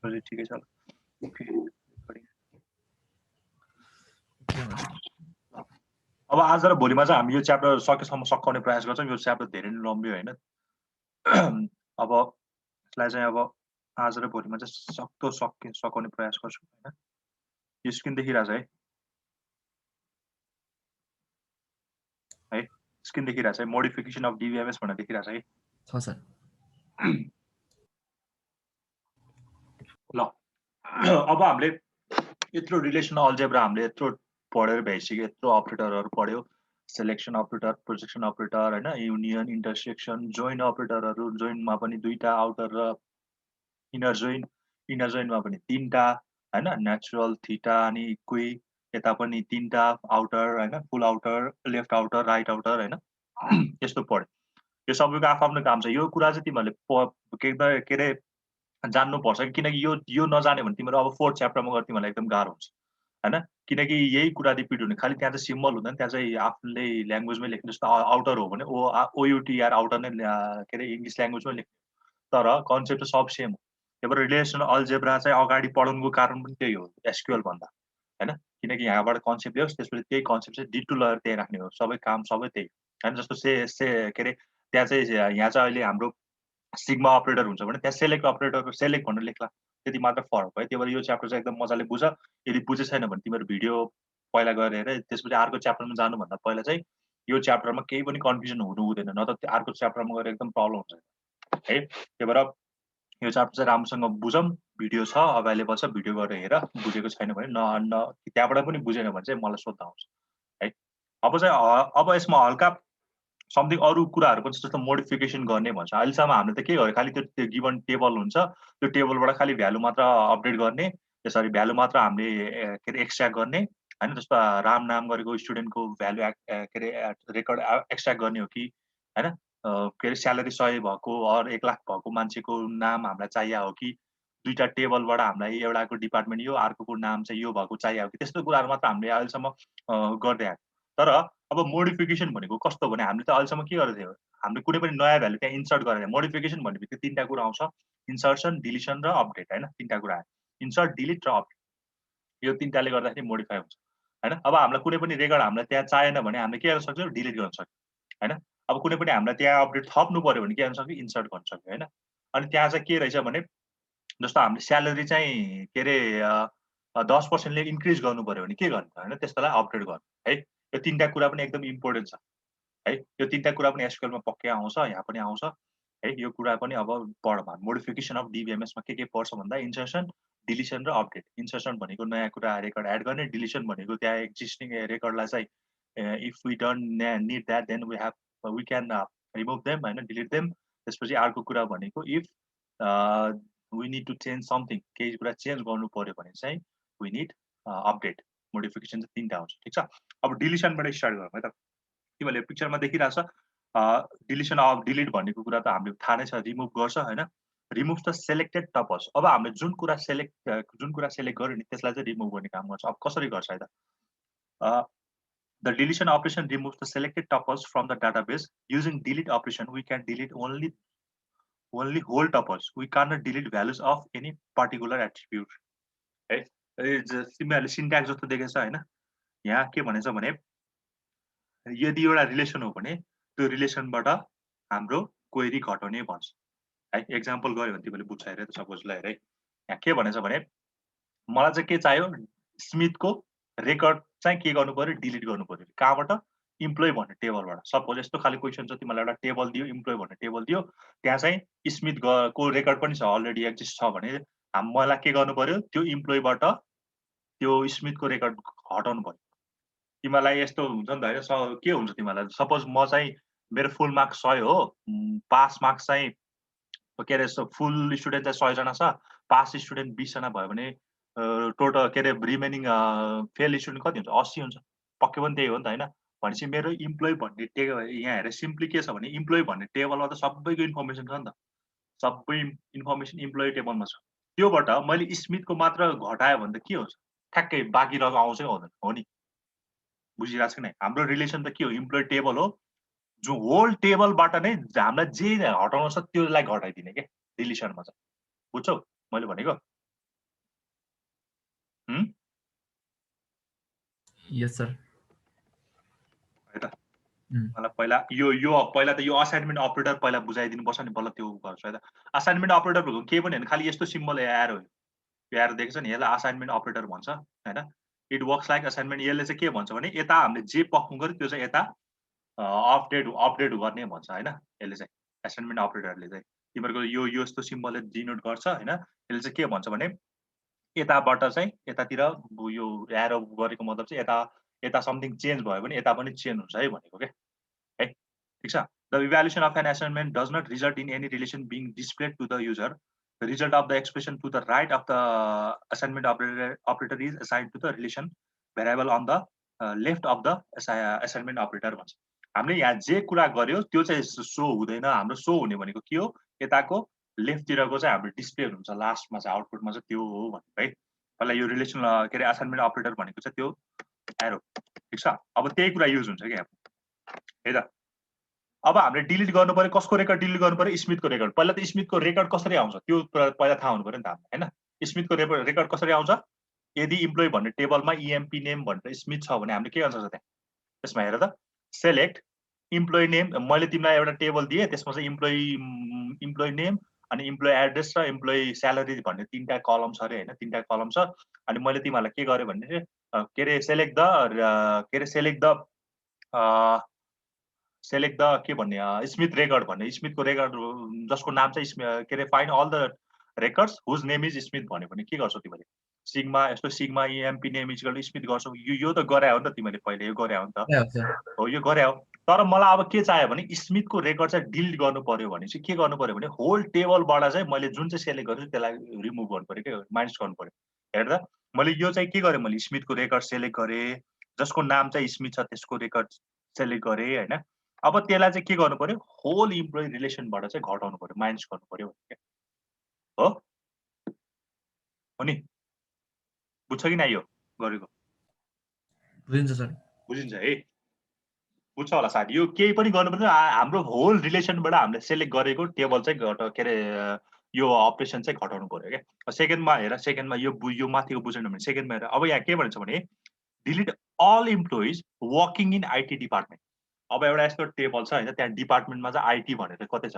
ठिकै छ अब आज र भोलिमा चाहिँ हामी यो च्याप्टर सकेसम्म सकाउने प्रयास गर्छौँ। यो च्याप्टर धेरै नै लम्बी होइन। अब यसलाई चाहिँ अब आज र भोलिमा चाहिँ सक्दो सकाउने प्रयास गर्छौँ होइन। यो स्क्रिन देखिरहेछ है? है स्क्रिन देखिरहेछ है? मोडिफिकेसन अफ डिबिएमएस भनेर देखिरहेछ है? छ सर। ल अब हामीले यत्रो रिलेसनल अल्जेब्रा हामीले यत्रो पढेर भइसक्यो, यत्रो अपरेटरहरू पढ्यो, सिलेक्सन अपरेटर, प्रोजेक्सन अपरेटर होइन, युनियन, इन्टरसेक्सन, जोइन अपरेटरहरू, जोइनमा पनि 2टा आउटर र इनर जोइनमा पनि 3टा होइन, नेचुरल, थीटा अनि इक्वी, यता पनि 3टा आउटर होइन, full outer, left outer, right outer होइन, यस्तो पढ्यो। यो सबैको आफ्नो काम छ। यो कुरा चाहिँ तिमीहरूले के अरे जान्नुपर्छ, किनकि यो नजान्यो भने तिमीहरू अब 4th च्याप्टरमा गएर तिमीहरूलाई एकदम गाह्रो हुन्छ होइन। किनकि यही कुरा रिपिट हुने, खालि त्यहाँ चाहिँ सिम्बल हुँदैन, त्यहाँ चाहिँ आफूले ल्याङ्ग्वेजमै लेख्ने। जस्तो आउटर हो भने ओयुटिआर आउटर नै के अरे इङ्ग्लिस ल्याङ्ग्वेजमै लेख्ने, तर कन्सेप्ट चाहिँ सब सेम हो। त्यही भएर रिलेसनल अल्जेब्रा चाहिँ अगाडि पढाउनुको कारण पनि त्यही हो, एसक्युएल भन्दा होइन। किनकि यहाँबाट कन्सेप्ट ल्याओस्, त्यसपछि त्यही कन्सेप्ट चाहिँ डिटु लगेर त्यही राख्ने हो, सबै काम सबै त्यही होइन। जस्तो के अरे त्यहाँ चाहिँ यहाँ चाहिँ अहिले हाम्रो सिग्मा अपरेटर हुन्छ भने त्यहाँ सेलेक्ट अपरेटरको सेलेक्ट भनेर लेख्ला, त्यति मात्र फरक भयो। त्यही भएर यो च्याप्टर चाहिँ एकदम मजाले बुझ। यदि बुझे छैन भने तिमीहरू भिडियो पहिला गएर हेर, त्यसपछि अर्को च्याप्टरमा जानुभन्दा पहिला चाहिँ यो च्याप्टरमा केही पनि कन्फ्युजन हुनु हुँदैन, न त अर्को च्याप्टरमा गएर एकदम प्रब्लम हुन्छ है। त्यही भएर यो च्याप्टर चाहिँ राम्रोसँग बुझौँ, भिडियो छ अभाइलेबल छ, भिडियो गरेर हेर। बुझेको छैन भने त्यहाँबाट पनि बुझेन भने चाहिँ मलाई सोध्दा हुन्छ है। अब यसमा हल्का समथिङ अरू कुराहरू पनि जस्तो मोडिफिकेसन गर्ने भन्छ। अहिलेसम्म हामीले त के गर्यो, खालि त्यो गिभन टेबल हुन्छ, त्यो टेबलबाट खालि भ्यालु मात्र अपडेट गर्ने, त्यसरी भ्यालु मात्र हामीले के अरे एक्सट्र्याक्ट गर्ने होइन। जस्तो राम नाम गरेको स्टुडेन्टको भ्यालु के अरे रेकर्ड एक्सट्र्याक्ट गर्ने हो कि होइन, के अरे स्यालेरी 100 भएको और 1 लाख भएको मान्छेको नाम हामीलाई चाहिएको हो कि, 2टा टेबलबाट हामीलाई एउटाको डिपार्टमेन्ट यो, अर्कोको नाम चाहिँ यो भएको चाहिएको हो कि, त्यस्तो कुराहरू मात्र हामीले अहिलेसम्म गर्दै आएको। तर अब मोडिफिकेसन भनेको कस्तो भने हामीले त अहिलेसम्म के गरेको थियौँ, हामीले कुनै पनि नयाँ भ्यालु त्यहाँ इन्सर्ट गरेर। मोडिफिकेसन भनेपछि 3टा कुरा आउँछ, इन्सर्सन, डिलिसन र अपडेट होइन। 3टा कुरा आयो, इन्सर्ट, डिलिट र अपडेट। यो 3टाले गर्दाखेरि मोडिफाई हुन्छ होइन। अब हामीलाई कुनै पनि रेकर्ड हामीलाई त्यहाँ चाहिएन भने हामीले के गर्न सक्छौँ, डिलिट गर्न सक्छौँ होइन। अब कुनै पनि हामीलाई त्यहाँ अपडेट थप्नु पर्यो भने के गर्न सक्छौँ, इन्सर्ट गर्न सक्छौँ होइन। अनि त्यहाँ चाहिँ के रहेछ भने, जस्तो हामीले स्यालेरी चाहिँ के अरे 10% इन्क्रिज गर्नु पर्यो भने के गर्नु होइन, त्यसलाई अपडेट गर्नु है। यो 3टा कुरा पनि एकदम इम्पोर्टेन्ट छ है। यो 3टा कुरा पनि एसक्युएलमा पक्कै आउँछ, यहाँ पनि आउँछ है। यो कुरा पनि अब पढ्मा मोडिफिकेसन अफ डिबिएमएसमा के पर्छ भन्दा इन्सर्सन, डिलिसन र अपडेट। इन्सर्सन भनेको नयाँ कुरा रेकर्ड एड गर्ने, डिलिसन भनेको त्यहाँ एक्जिस्टिङ रेकर्डलाई चाहिँ if we don't need that then we can remove them होइन, डिलिट देम। त्यसपछि अर्को कुरा भनेको if we need to change something, केही कुरा चेन्ज गर्नु पर्यो भने चाहिँ वी निड अपडेट। मोडिफिकेसन चाहिँ 3टा हुन्छ, ठिक छ। अब डिलिसनबाट स्टार्ट गरौँ है त। तिमीहरूले पिक्चरमा देखिरहेछ, डिलिसन अफ डिलिट भनेको कुरा त हामीले थाहा नै छ, रिमुभ गर्छ होइन। Remove the selected tuples. अब हामीले जुन कुरा सेलेक्ट गर्यो नि त्यसलाई चाहिँ रिमुभ गर्ने काम गर्छ। अब कसरी गर्छ है त, the deletion operation removes the selected tuples from the database. Using delete operation we can delete only whole tuples. We cannot delete values of any particular attribute है। तिमीहरूले सिन्ट्याक्स जस्तो देखेछ होइन। यहाँ के भनेछ भने, यदि एउटा रिलेसन हो भने त्यो रिलेसनबाट हाम्रो क्वेरी घटाउने भन्छ है। एक्जाम्पल गऱ्यो भने तिमीले बुझ्छ हेरे त, सपोज ल हेरे यहाँ के भनेछ भने, मलाई चाहिँ के चाहियो, स्मिथको रेकर्ड चाहिँ के गर्नु पर्यो, डिलिट गर्नु पर्यो। कहाँबाट, इम्प्लोइ भन्ने टेबलबाट। सपोज यस्तो खाले क्वेसन छ, तिमीलाई एउटा टेबल दियो, इम्प्लोइ भन्ने टेबल दियो, त्यहाँ चाहिँ स्मिथ को रेकर्ड पनि छ, अलरेडी एक्जिस्ट छ भने मलाई के गर्नु पर्यो, त्यो इम्प्लोइबाट त्यो स्मिथको रेकर्ड हटाउनु पर्यो। तिमीलाई यस्तो हुन्छ नि त होइन, के हुन्छ तिमीलाई, सपोज म चाहिँ मेरो फुल मार्क्स 100 हो, पास मार्क्स चाहिँ के अरे फुल स्टुडेन्ट चाहिँ 100 जना छ, पास स्टुडेन्ट 20 जना भयो भने टोटल के अरे रिमेनिङ फेल स्टुडेन्ट कति हुन्छ, 80 हुन्छ। पक्कै पनि त्यही हो नि त होइन। भनेपछि मेरो इम्प्लोइ भन्ने यहाँ हेरेर सिम्पली के छ भने, इम्प्लोइ भन्ने टेबलमा त सबैको इन्फर्मेसन छ नि त, सबै इन्फर्मेसन इम्प्लोइ टेबलमा छ। त्योबाट मैले स्मिथको मात्र घटायो भने त के हुन्छ, ठ्याक्कै बाँकी रहेको आउँछै आउँदैन हो नि। बुझिरहेको छ कि नै, हाम्रो रिलेसन त के हो, इम्प्लोइ टेबल हो, जो होल टेबलबाट नै हामीलाई जे हटाउनु छ त्यसलाई घटाइदिने के डिलिसनमा चाहिँ। बुझ्छौ मैले भनेको? यस सर है त मलाई पहिला पहिला त यो असाइनमेन्ट अपरेटर पहिला बुझाइदिनु पर्छ नि बल्ल त्यो गर्छु है त असाइनमेन्ट अपरेटर भनेको केही पनि हैन खाली यस्तो सिम्बल एरो हो यो एरो देखेछ नि यसलाई असाइनमेन्ट अपरेटर भन्छ हैन इट वर्क्स लाइक असाइनमेन्ट यसले चाहिँ के भन्छ भने यता हामीले जे पक्नु गर्यो त्यो चाहिँ यता अपडेट गर्ने भन्छ हैन यसले चाहिँ असाइनमेन्ट अपरेटरले चाहिँ तिमीहरुको यो यस्तो सिम्बलले डिनोट गर्छ हैन यसले चाहिँ के भन्छ भने यताबाट चाहिँ यतातिर यो एरो गरेको मतलब चाहिँ यता समथिङ चेन्ज भयो भने यता पनि चेन्ज हुन्छ है भनेको के है ठीक छ the evaluation of an assignment does not result in any relation being displayed to the user the result of the expression to the right of the assignment operator is assigned to the relation variable on the left of the assignment operator भन्छ हामीले यहाँ जे कुरा गर्यो त्यो चाहिँ so हुँदैन हाम्रो सो हुने भनेको के हो यताको लेफ्टतिरको चाहिँ हाम्रो डिस्प्ले हुन्छ लास्टमा चाहिँ आउटपुटमा चाहिँ त्यो हो भनेको है पहिला यो रिलेसन के अरे असाइनमेन्ट अपरेटर भनेको चाहिँ त्यो एरो ठीक छ अब त्यही कुरा युज हुन्छ क्या है त अब हामीले डिलिट गर्नु पर्यो कसको रेकर्ड डिलिट गर्नु पर्यो स्मिथको रेकर्ड पहिला त स्मिथको रेकर्ड कसरी आउँछ त्यो पहिला थाहा हुनु पर्यो नि त हामीलाई हैन स्मिथको रेकर्ड कसरी आउँछ यदि इम्प्लोइ भन्ने टेबलमा इएमपी नेम भनेर स्मिथ छ भने हामीले के गर्न सक्छ त्यहाँ त्यसमा हेर त सेलेक्ट इम्प्लोइ नेम मैले तिमीलाई एउटा टेबल दिएँ त्यसमा चाहिँ इम्प्लोइ नेम अनि इम्प्लोइ एड्रेस र इम्प्लोइ स्यालेरी भन्ने तीनटा कलम छ अरे हैन तीनटा कलम छ अनि मैले तिमीलाई के गरेँ भने के अरे सेलेक्ट द के भन्ने स्मिथ रेकर्ड भन्ने स्मिथको रेकर्ड जसको नाम चाहिँ के अरे find all the records whose name is Smith भन्यो भने के गर्छौ तिमीले सिग्मा यस्तो sigma EMP name is equal to Smith गर्छौ यो त गरे हो नि त तिमीले पहिले यो गरे हो नि त हो यो गरे हो तर मलाई अब के चाहियो भने स्मिथको रेकर्ड चाहिँ डिलिट गर्नु पर्यो भने चाहिँ के गर्नु पर्यो भने होल टेबलबाट चाहिँ मैले जुन चाहिँ सेलेक्ट गरेँ त्यसलाई रिमुभ गर्नु पर्यो के माइनस गर्नु पर्यो हेर्दा मैले यो चाहिँ के गरेँ मैले स्मिथको रेकर्ड सेलेक्ट गरेँ जसको नाम चाहिँ स्मिथ छ त्यसको रेकर्ड सेलेक्ट गरेँ हैन अब त्यसलाई चाहिँ के गर्नु पर्यो होल इम्प्लोइ रिलेसनबाट चाहिँ घटाउनु पर्यो माइनस गर्नु पर्यो हो नि बुझ्छ कि न यो गरेको बुझिन्छ सर बुझिन्छ है बुझ्छ होला साथी यो केही पनि गर्नु पर्दैन हाम्रो होल रिलेसनबाट हामीले सेलेक्ट गरेको टेबल चाहिँ के अरे यो अपरेसन चाहिँ घटाउनु पर्यो क्या सेकेन्डमा हेर सेकेन्डमा यो माथिको बुझेन भने सेकेन्डमा हेर अब यहाँ के भन्छ भने delete all employees working in IT department अब एउटा यस्तो टेबल छ हैन त्यहाँ डिपार्टमेन्टमा चाहिँ आइटी भनेर कतै छ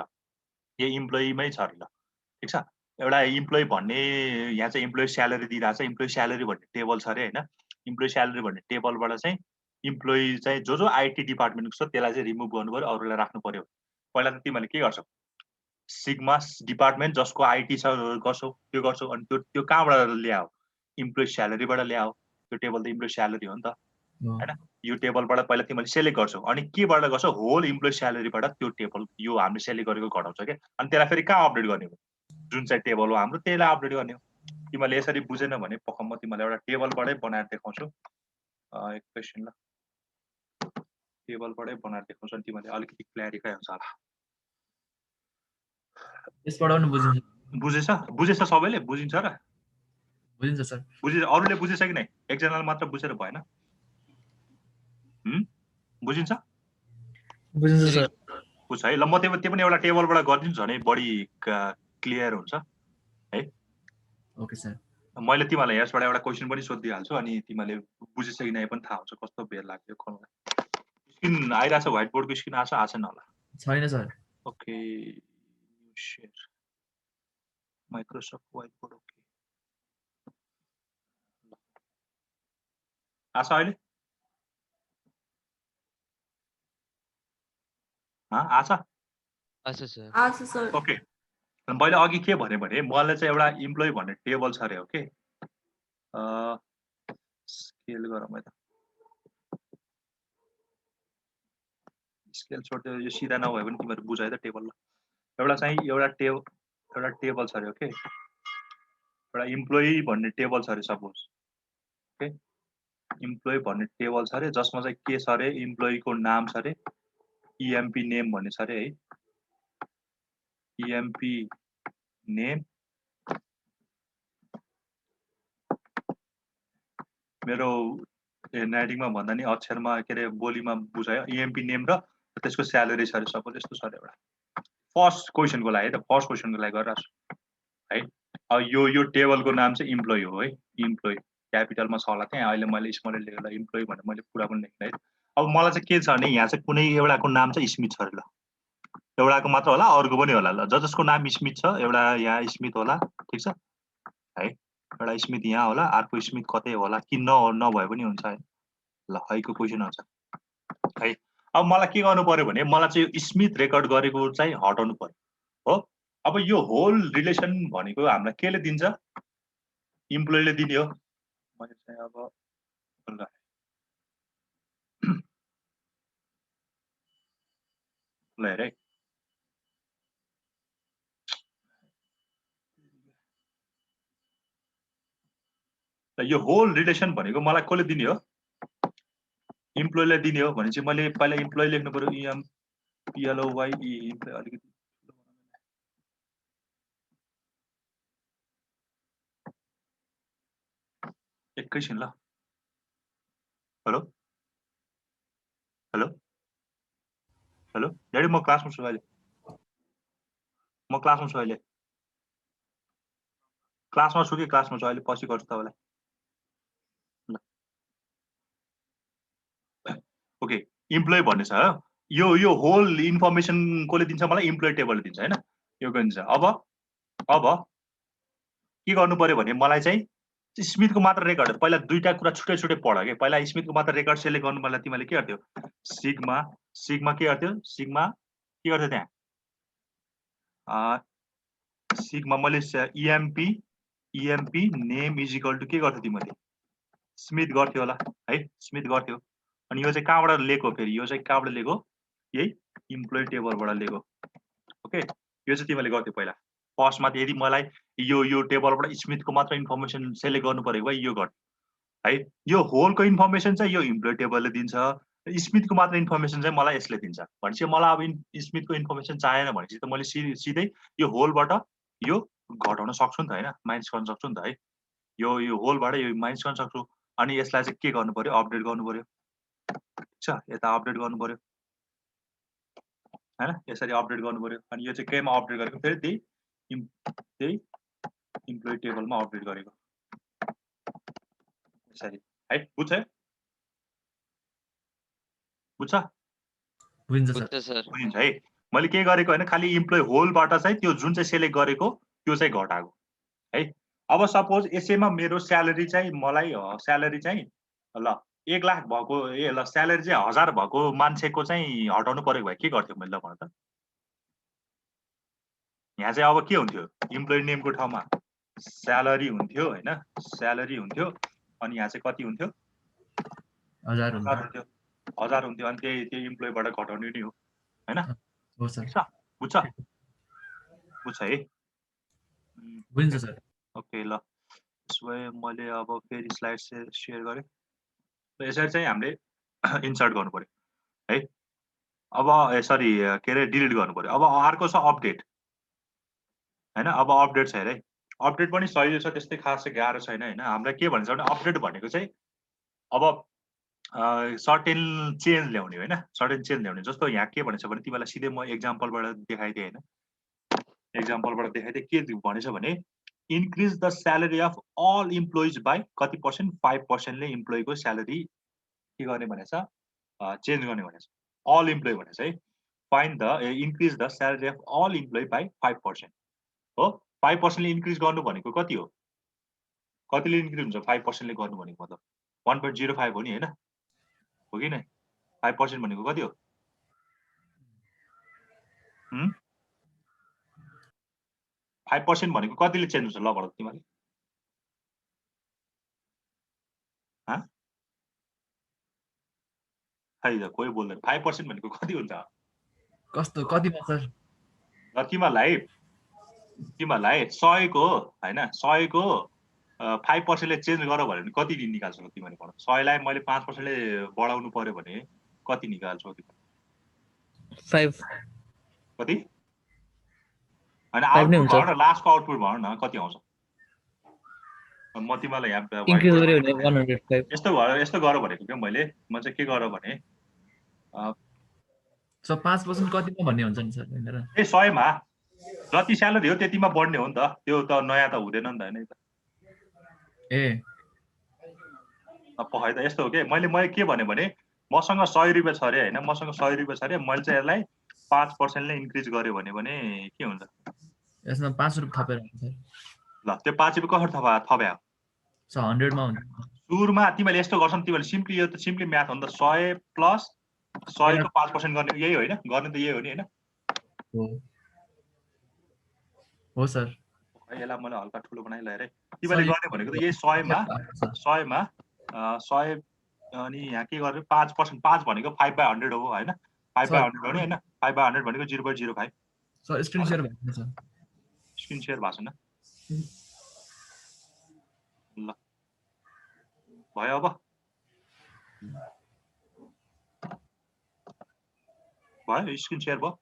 यो इम्प्लोइमै छ अरे ल ठीक छ एउटा इम्प्लोइ भन्ने यहाँ चाहिँ इम्प्लोइ स्यालेरी दिइरहेको छ इम्प्लोइ स्यालेरी भन्ने टेबल छ अरे हैन इम्प्लोइ स्यालेरी भन्ने टेबलबाट चाहिँ इम्प्लोइ चाहिँ जो आइटी डिपार्टमेन्टको छ त्यसलाई चाहिँ रिमुभ गर्नु पर्यो अरूलाई राख्नु पर्यो पहिला त तिमीले के गर्छौ सिग्मा डिपार्टमेन्ट जसको आइटी छ गर्छौ त्यो गर्छौ अनि त्यो कहाँबाट ल्याऊ इम्प्लोइ स्यालेरीबाट ल्याऊ त्यो टेबल त इम्प्लोइ स्यालेरी हो नि त हैन यो टेबलबाट पहिला तिमीले सेलेक्ट गर्छौ अनि केबाट गर्छौ होल इम्प्लोइ स्यालेरीबाट त्यो टेबल यो हामीले सेलेक्ट गरेको घटाउँछ के अनि त्यसलाई फेरि कहाँ अपडेट गर्ने हो जुन चाहिँ टेबल हो हाम्रो त्यसलाई अपडेट गर्ने हो तिमीले यसरी बुझेन भने पक्क म तिमीलाई एउटा टेबलबाटै बनाएर देखाउँछु एकैछिन ल टेबलबाटै बनाएर देखाउँछु अनि तिमीले अलिकति क्ल्यारिफाई हुन्छ होला यसबाट पनि बुझिन्छ बुझेछ सबैले बुझिन्छ र बुझिन्छ सर बुझिन्छ अरूले बुझेछ कि नै एकजनाले मात्र बुझेर भएन बुझिन्छ बुझिन्छ सर बुझ्छ है ल म त्यो पनि एउटा टेबलबाट गरिदिन्छु भने बढी क्लियर हुन्छ है ओके सर मैले तिमीलाई यसबाट एउटा क्वेशन पनि सोधिदिइहाल्छु अनि तिमीले बुझिस् कि नै पनि थाहा हुन्छ कस्तो बेर लाग्यो खोल्नलाई स्क्रिन आइरहेछ व्हाइट बोर्डको स्क्रिन आएन होला छैन sir okay share Microsoft white board okay आछ अहिले आछ सर ओके मैले अघि के भने मलाई चाहिँ एउटा इम्प्लोइ भन्ने टेबल छ अरे ओके स्केल गरौँ है त स्केल छोड्दै यो सिधा नभए पनि तिमीहरु बुझ है त टेबल एउटा चाहिँ एउटा टेबल छ अरे ओके एउटा इम्प्लोइ भन्ने टेबल छ अरे सपोज ओके इम्प्लोइ भन्ने टेबल छ अरे जसमा चाहिँ के छ अरे इम्प्लोइको नाम छ अरे इएमपी नेम भन्ने छ अरे है इएमपी नेम मेरो ह्यान्डराइटिङमा भन्दा नि अक्षरमा के अरे बोलीमा बुझायो इएमपी नेम र त्यसको स्यालेरी छ अरे सपोज यस्तो छ अरे एउटा फर्स्ट क्वेशनको लागि है त फर्स्ट क्वेशनको लागि गरिरहेको छु है अब यो टेबलको नाम चाहिँ इम्प्लोइ हो है इम्प्लोइ क्यापिटलमा छ होला त्यहाँ अहिले मैले स्मल लेखेर इम्प्लोइ भनेर मैले पुरा पनि लेख्ने है अब मलाई चाहिँ के छ भने यहाँ चाहिँ कुनै एउटाको नाम चाहिँ स्मिथ छ अरे ल एउटाको मात्र होला अरूको पनि होला ल जसको नाम स्मिथ छ एउटा यहाँ स्मिथ होला ठीक छ है एउटा स्मिथ यहाँ होला अर्को स्मिथ कतै होला कि नभए पनि हुन्छ है ल हैको क्वेसन आउँछ है अब मलाई के गर्नु पर्यो भने मलाई चाहिँ यो स्मिथ रेकर्ड गरेको चाहिँ हटाउनु पर्यो हो अब यो होल रिलेसन भनेको हामीलाई केले दिन्छ इम्प्लोइले दिने हो मैले चाहिँ अब ल हेर है यो होल रिलेसन भनेको मलाई कसले दिने हो इम्प्लोइले दिने हो भने चाहिँ मैले पहिला इम्प्लोइ लेख्नु पर्यो इएम पिएलओवाई इम्प्लोइ अलिकति एकैछिन ल हेलो हेलो हेलो ड्याडी म क्लासमा छु अहिले म क्लासमा छु अहिले क्लासमा छु कि क्लासमा छु अहिले पछि गर्छु तपाईँलाई ओके इम्प्लोइ भन्ने छ यो होल इन्फर्मेसन कसले दिन्छ मलाई इम्प्लोइ टेबलले दिन्छ हैन यो दिन्छ अब के गर्नु पर्यो भने मलाई चाहिँ स्मिथको मात्र रेकर्ड पहिला दुईटा कुरा छुट्टै छुट्टै पढ के पहिला स्मिथको मात्र रेकर्ड सेलेक्ट गर्नु मलाई तिमीले के गर्थ्यौ सिग्मा के गर्थ्यौ सिग्मा के गर्थ्यौ त्यहाँ सिग्मा मैले EMP name is equal to के गर्थ्यौ तिमीले स्मिथ गर्थ्यौ होला है स्मिथ गर्थ्यौ अनि यो चाहिँ कहाँबाट लिएको फेरि यो चाहिँ कहाँबाट लिएको यही इम्प्लोइ टेबलबाट लिएको ओके यो चाहिँ तिमीले गर्थ्यौ पहिला फर्स्टमा यदि मलाई यो टेबलबाट स्मिथको मात्र इन्फर्मेसन सेलेक्ट गर्नु परेको भए यो गर् है यो होलको इन्फर्मेसन चाहिँ यो इम्प्लोइ टेबलले दिन्छ स्मिथको मात्र इन्फर्मेसन चाहिँ मलाई यसले दिन्छ भनेपछि मलाई अब स्मिथको इन्फर्मेसन चाहेन भनेपछि त मैले सिधै यो होलबाट यो घटाउन सक्छु नि त हैन माइनस गर्न सक्छु नि त है यो होलबाट यो माइनस गर्न सक्छु अनि यसलाई चाहिँ के गर्नु पर्यो अपडेट गर्नु पर्यो ठीक छ यता अपडेट गर्नु पर्यो हैन यसरी अपडेट गर्नु पर्यो अनि यो चाहिँ केमा अपडेट गरेको फेरि त्यही इम्प्लोइ टेबलमा अपडेट गरेको यसरी है बुझ्छ बुझिन्छ है मैले के गरेको हैन खाली इम्प्लोइ होलबाट चाहिँ त्यो जुन चाहिँ सेलेक्ट गरेको त्यो चाहिँ घटाएको है अब सपोज यसैमा मेरो स्यालेरी चाहिँ मलाई स्यालेरी चाहिँ ल 1 लाख भएको ल स्यालेरी चाहिँ 1000 भएको मान्छेको चाहिँ हटाउनु पर्यो भए के गर्थ्यो मैले ल भन त यहाँ चाहिँ अब के हुन्थ्यो इम्प्लोइ नेमको ठाउँमा स्यालेरी हुन्थ्यो हैन स्यालेरी हुन्थ्यो अनि यहाँ चाहिँ कति हुन्थ्यो 1000 हुन्थ्यो 1000 हुन्थ्यो अनि त्यही इम्प्लोइबाट घटाउने नि हो हैन हो सर बुझ्छ है बुझ्छ सर ओके ल त्यसो भए मैले अब फेरि स्लाइड शेयर गरे यसरी चाहिँ हामीले इन्सर्ट गर्नु पर्यो है अब सरी के अरे डिलिट गर्नु पर्यो अब अर्को छ अपडेट हैन अब अपडेट छ हेरे अपडेट पनि सजिलो छ त्यस्तै खासै गाह्रो छैन हैन हामीलाई के भन्छ भने अपडेट भनेको चाहिँ अब सर्टेन चेन्ज ल्याउने हैन सर्टेन चेन्ज ल्याउने जस्तो यहाँ के भनेछ भने तिमीलाई सिधै म एक्जाम्पलबाट देखाइदिए हैन एक्जाम्पलबाट देखाइदिए के भनेछ भने increase the salary of all employees by कति पर्सेन्ट 5% ले इम्प्लोइको स्यालेरी के गर्ने भनेछ चेन्ज गर्ने भनेछ अल इम्प्लोइ भनेछ है find the increase the salary of all employee by 5% हो 5% ले इन्क्रिज गर्नु भनेको कति हो कतिले इन्क्रिज हुन्छ 5% ले गर्नु भनेको मतलब 1.05 हो नि हैन हो कि नै 5% भनेको कति हो 5% भनेको कतिले चेन्ज हुन्छ ल भन तिमीले खै त कोही बोल्दैन 5% भनेको कति हुन्छ कस्तो कतिमा सर र तिमीलाई 100 को हैन 100 को 5% ले चेन्ज गर भने कति दिन निकाल्छौ तिमीले भन 100 लाई मैले 5% ले बढाउनु पर्यो भने कति निकाल्छौ तिमी 5 कति हैन आउटपुट भन न लास्टको आउटपुट भन न कति आउँछ म तिमीलाई यहाँ इन्क्रिज गर्यो भने 105 यस्तो गर भनेको के मैले म चाहिँ के गर भने सो 5% कतिमा भन्ने हुन्छ नि सर हैन ए 100 मा जति स्यालेरी हो त्यतिमा बढ्ने हो नि त त्यो त नयाँ त हुँदैन नि त हैन ए है त यस्तो हो कि मैले के भने मसँग 100 रुपैयाँ छ अरे हैन मसँग 100 रुपैयाँ छ अरे मैले चाहिँ यसलाई 5% ले इन्क्रिज गर्यो भने के हुन्छ यसमा 5 रुपैयाँ थपेर हुन्छ सर ल त्यो 5 रुपैयाँ कसरी थप्या सो 100 मा हुन्छ सुरुमा तिमीले यस्तो गर्छौ तिमीले सिम्पली यो त सिम्पली म्याथ हो नि त 100 प्लस 100 को 5% गर्ने यही होइन गर्ने त यही हो नि हैन हो सर यसलाई मैले हल्का ठुलो बनाइ ल्याएर तिमीले गर्ने भनेको त यही 100 मा 100 अनि यहाँ के गर्ने 5% 5 भनेको 5/100 हो हैन 5/100 हो नि हैन 5/100 भनेको 0.05 सर स्क्रिन शेयर भएको छ स्क्रिन शेयर भएको छैन ल भयो अब भयो स्क्रिन शेयर भयो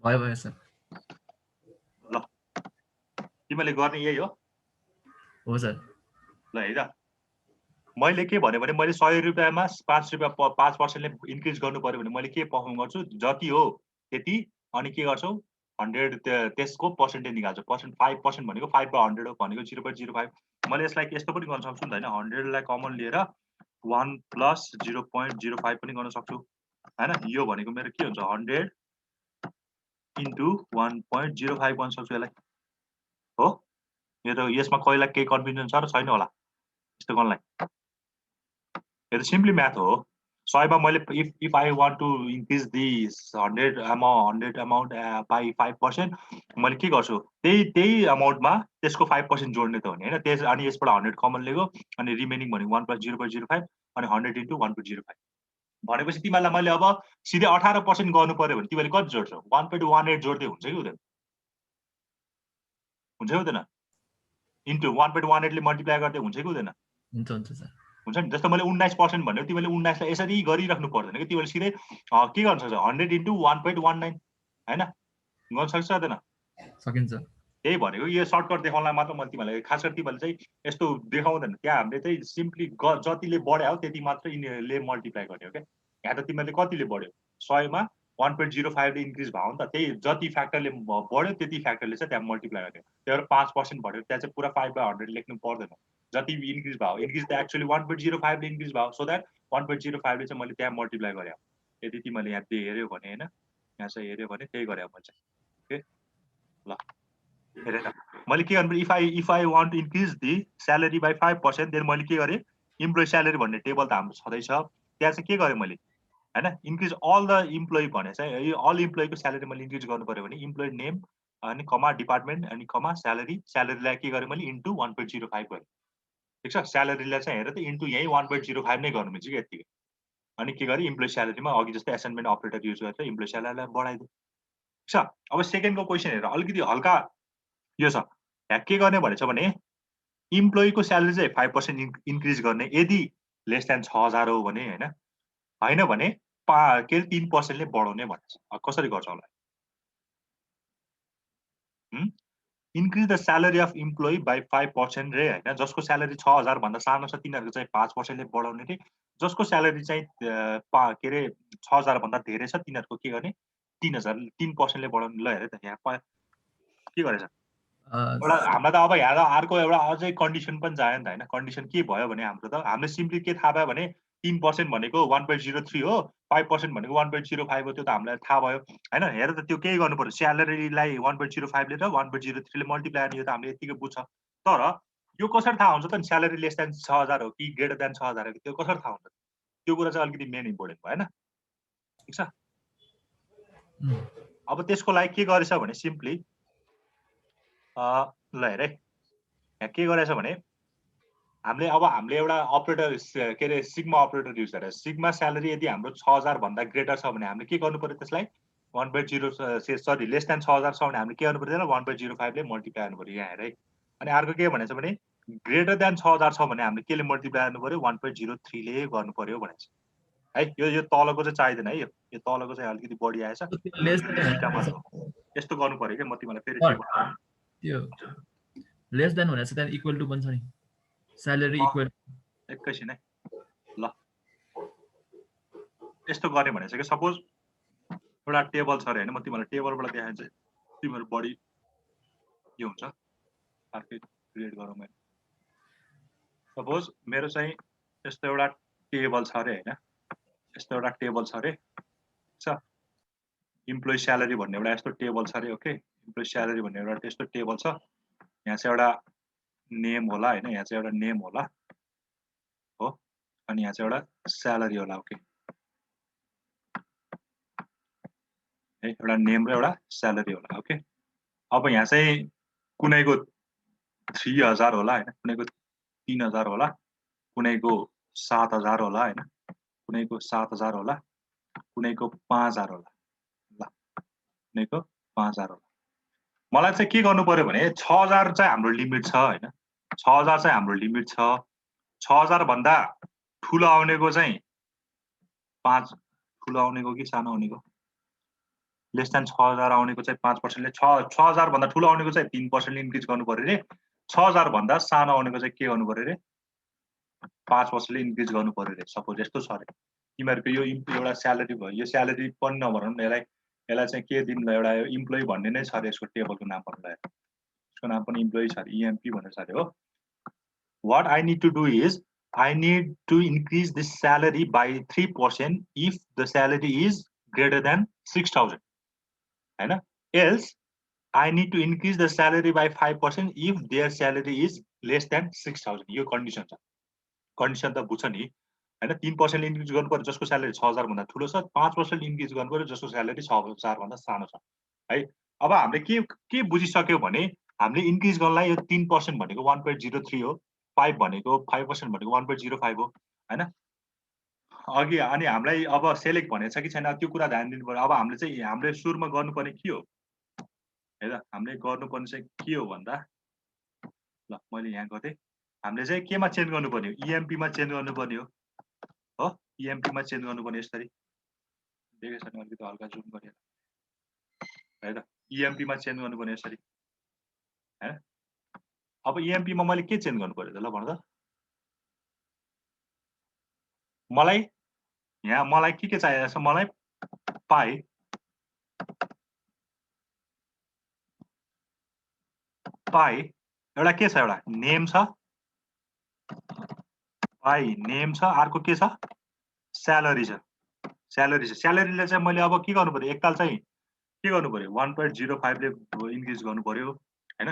भयो सर ल तिमीले गर्ने यही हो सर ल हेर मैले के भने मैले 100 रुपैयाँमा 5 रुपैयाँ 5% ले इन्क्रिज गर्नु पर्यो भने मैले के पर्फर्म गर्छु जति हो त्यति अनि के गर्छौ 100 त्यसको पर्सेन्टेज निकाल्छु 5% भनेको 5/100 हो भनेको 0.05 मैले यसलाई यस्तो पनि गर्न सक्छु नि त हैन 100 लाई कमन लिएर 1 प्लस 0.05 पनि गर्न सक्छु हैन यो भनेको मेरो के हुन्छ 100 इन्टु 1.05 गर्न सक्छु यसलाई हो यो त यसमा कहिला केही कन्फ्युजन छ र छैन होला यस्तो गर्नलाई यो त सिम्पली म्याथ हो 100 मा मैले if I want to increase this 100 amount by 5% मैले के गर्छु त्यही अमाउन्टमा त्यसको 5% जोड्ने त हो नि हैन त्यस अनि यसबाट 100 कमन लिएको अनि रिमेनिङ भनेको 1 + 0.05 अनि 100 * 1.05 भनेपछि तिमीलाई मैले अब सिधै 18% गर्नु पर्यो भने तिमीले कति जोड्छौ 1.18 जोड्दै हुन्छ कि हुँदैन हुन्छ कि हुँदैन इन्टु 1.18 ले मल्टिप्लाई गर्दै हुन्छ कि हुँदैन हुन्छ सर हुन्छ नि जस्तो मैले 19% भनेको तिमीले 19 लाई यसरी गरिराख्नु पर्दैन कि तिमीले सिधै के गर्न सक्छौ 100 * 1.19 हैन गर्न सक्छ सक्दैन सकिन्छ त्यही भनेको यो सर्टकट देखाउनलाई मात्र मैले तिमीलाई खास गरी तिमीले चाहिँ यस्तो देखाउँदैन त्यहाँ हामीले चाहिँ सिम्पली जतिले बढ्यो त्यति मात्र यिनीहरूले मल्टिप्लाई गर्यो के यहाँ त तिमीले कतिले बढ्यो 100 मा 1.05 ले इन्क्रिज भयो नि त त्यही जति फ्याक्टरले बढ्यो त्यति फ्याक्टरले चाहिँ त्यहाँ मल्टिप्लाई गर्यो त्यही भएर 5% बढ्यो त्यहाँ चाहिँ पुरा 5/100 लेख्नु पर्दैन जति इन्क्रिज भयो इन्क्रिज त एक्चुअली 1.05 ले इन्क्रिज भयो सो द्याट 1.05 ले चाहिँ मैले त्यहाँ मल्टिप्लाई गरेँ यदि तिमीले यहाँ हेऱ्यौ भने हैन यहाँ चाहिँ हेऱ्यौ भने त्यही गरेँ मैले चाहिँ ओके ल हेरे त मैले के गर्नु if I want to increase the salary by 5% then मैले के गरेँ इम्प्लोइ स्यालेरी भन्ने टेबल त हाम्रो छँदैछ त्यहाँ चाहिँ के गरेँ मैले हैन इन्क्रिज अल द इम्प्लोइ भने चाहिँ यो अल इम्प्लोइको स्यालेरी मैले इन्क्रिज गर्नु पर्यो भने इम्प्लोइ नेम अनि कमा डिपार्टमेन्ट अनि कमा स्यालेरीलाई के गरेँ मैले इन्टु 1.05 गरेँ ठिक छ स्यालेरीलाई चाहिँ हेर त इन्टु यही 1.05 नै गर्नु मिल्छ कि यतिकै अनि के गरेँ इम्प्लोइ स्यालेरीमा अघि जस्तै एसाइनमेन्ट अपरेटर युज गरेर इम्प्लोइ स्यालेरीलाई बढाइदिए ठिक छ अब सेकेन्डको क्वेसन हेर अलिकति हल्का यो छ यहाँ के गर्ने भनेछ भने इम्प्लोइको स्यालेरी चाहिँ 5% इन्क्रिज गर्ने यदि लेस देन 6000 हो भने हैन भने के 3% ले बढाउने भनेछ कसरी गर्छ होला increase the salary of employee by 5% रे हैन जसको स्यालेरी 6000 भन्दा सानो छ तिनीहरुको चाहिँ 5% ले बढाउने रे जसको स्यालेरी चाहिँ के रे 6000 भन्दा धेरै छ तिनीहरुको के गर्ने 3000 3% ले बढाउने ल हेर त यहाँ के गरेछ एउटा हामीलाई त अब यहाँ अर्को एउटा अझै कन्डिसन पनि चाहियो नि त हैन कन्डिसन के भयो भने हाम्रो त हामीले सिम्पली के थाहा भयो भने 3% भनेको 1.03 हो 5% भनेको 1.05 हो त्यो त हामीलाई थाहा भयो हैन हेर त त्यो केही गर्नु पर्यो स्यालेरीलाई 1.05 ले र 1.03 ले मल्टिप्लाई गर्ने यो त हामीले यतिकै बुझ्छ तर यो कसरी थाहा हुन्छ त स्यालेरी लेस देन 6000 हो कि ग्रेटर देन 6000 हो कि त्यो कसरी थाहा हुन्छ त्यो कुरा चाहिँ अलिकति मेन इम्पोर्टेन्ट भयो हैन ठीक छ अब त्यसको लागि के गरेछ भने सिम्पली ल हेर है यहाँ के गरेछ भने हामीले एउटा अपरेटर के रे सिग्मा अपरेटर युज गरेर सिग्मा स्यालेरी यदि हाम्रो 6000 भन्दा ग्रेटर छ भने हामीले के गर्नु पर्यो त्यसलाई 1.0 सरी लेस देन 6000 छ भने हामीले के गर्नु पर्यो 1.05 ले मल्टिप्लाई गर्नु पर्यो यहाँ हेर है अनि अर्को के भनेछ भने ग्रेटर देन 6000 छ भने हामीले केले मल्टिप्लाई गर्नु पर्यो 1.03 ले गर्नु पर्यो भनेछ है यो तलको चाहिँ चाहिदैन है यो तलको चाहिँ अलिकति बढी आएछ यस्तो गर्नु पर्यो के म तिमीलाई फेरि त्यो लेस देन भनेछ त्यहाँ इक्वल टु पनि छ नि स्यालेरी इक्वल एकैछिन है ल यस्तो गर्ने भनेछ कि सपोज एउटा टेबल छ रे हैन म तिमीलाई टेबलबाट देखाउँछु तिमीहरु बढी के हुन्छ अर्कै क्रिएट गरौँ मैले सपोज मेरो चाहिँ यस्तो एउटा टेबल छ रे हैन यस्तो एउटा टेबल छ रे छ इम्प्लोइ स्यालेरी भन्ने एउटा यस्तो टेबल छ रे ओके इम्प्लोइ स्यालेरी भन्ने एउटा त्यस्तो टेबल छ यहाँ चाहिँ एउटा नेम होला हैन यहाँ चाहिँ एउटा नेम होला हो अनि यहाँ चाहिँ एउटा स्यालेरी होला ओके है एउटा नेम र एउटा स्यालेरी होला ओके अब यहाँ चाहिँ कुनैको 3000 होला हैन कुनैको 3000 होला कुनैको 7000 होला हैन कुनैको 7000 होला कुनैको 5000 होला ल कुनैको 5000 होला मलाई चाहिँ के गर्नु पर्यो भने 6000 चाहिँ हाम्रो लिमिट छ हैन 6000 चाहिँ हाम्रो लिमिट छ 6000 भन्दा ठुलो आउनेको चाहिँ 5 ठुलो आउनेको कि सानो आउनेको लेस देन 6000 आउनेको चाहिँ 5% ले 6000 भन्दा ठुलो आउनेको चाहिँ 3% ले इन्क्रिज गर्नु पर्यो रे 6000 भन्दा सानो आउनेको चाहिँ के गर्नु पर्यो रे 5% ले इन्क्रिज गर्नु पर्यो रे सपोज यस्तो छ रे तिमीहरुको यो एउटा स्यालेरी भयो यो स्यालेरी पनि नभनौं न यसलाई चाहिँ के दिनु एउटा इम्प्लोइ भन्ने नै छ रे यसको टेबलको नाम भन्नु ल यसको नाम पनि इम्प्लोइ छ रे इएमपी भनेर छ रे हो what I need to do is I need to increase this salary by 3% if the salary is greater than 6000 हैन else I need to increase the salary by 5% if their salary is less than 6000 यो condition छ condition त बुझ्छ नि हैन 3% increase गर्नु पर्यो जसको स्यालेरी 6000 भन्दा ठुलो छ 5% इन्क्रिज गर्नु पर्यो जसको स्यालेरी 6000 भन्दा सानो छ है अब हामीले के बुझिसक्यो भने हामीले इन्क्रिज गर्नलाई यो 3% भनेको 1.03 हो 5 भनेको 5% भनेको 1.05 हो हैन अघि अनि हामीलाई अब सेलेक्ट भनेको छ कि छैन त्यो कुरा ध्यान दिनु पर्यो अब हामीले चाहिँ हामीले सुरुमा गर्नुपर्ने के हो हैन हामीले गर्नुपर्ने चाहिँ के हो भन्दा ल मैले यहाँ गथे हामीले चाहिँ केमा चेन्ज गर्नुपर्ने हो इएमपी मा चेन्ज गर्नुपर्ने हो इएमपी मा चेन्ज गर्नुपर्ने यसरी देखेछ नि अलिकति हल्का जुम गरेर है त इएमपी मा चेन्ज गर्नुपर्ने यसरी हैन अब इएमपी मा मैले के चेन्ज गर्नु पर्यो त ल भन त मलाई यहाँ मलाई के चाहिएको छ मलाई पाइ एउटा के छ एउटा नेम छ पाइ नेम छ अर्को के छ स्यालेरी छ स्यालेरीले चाहिँ मैले अब के गर्नु पर्यो एकताल चाहिँ के गर्नु पर्यो 1.05 ले इन्क्रिज गर्नु पर्यो हैन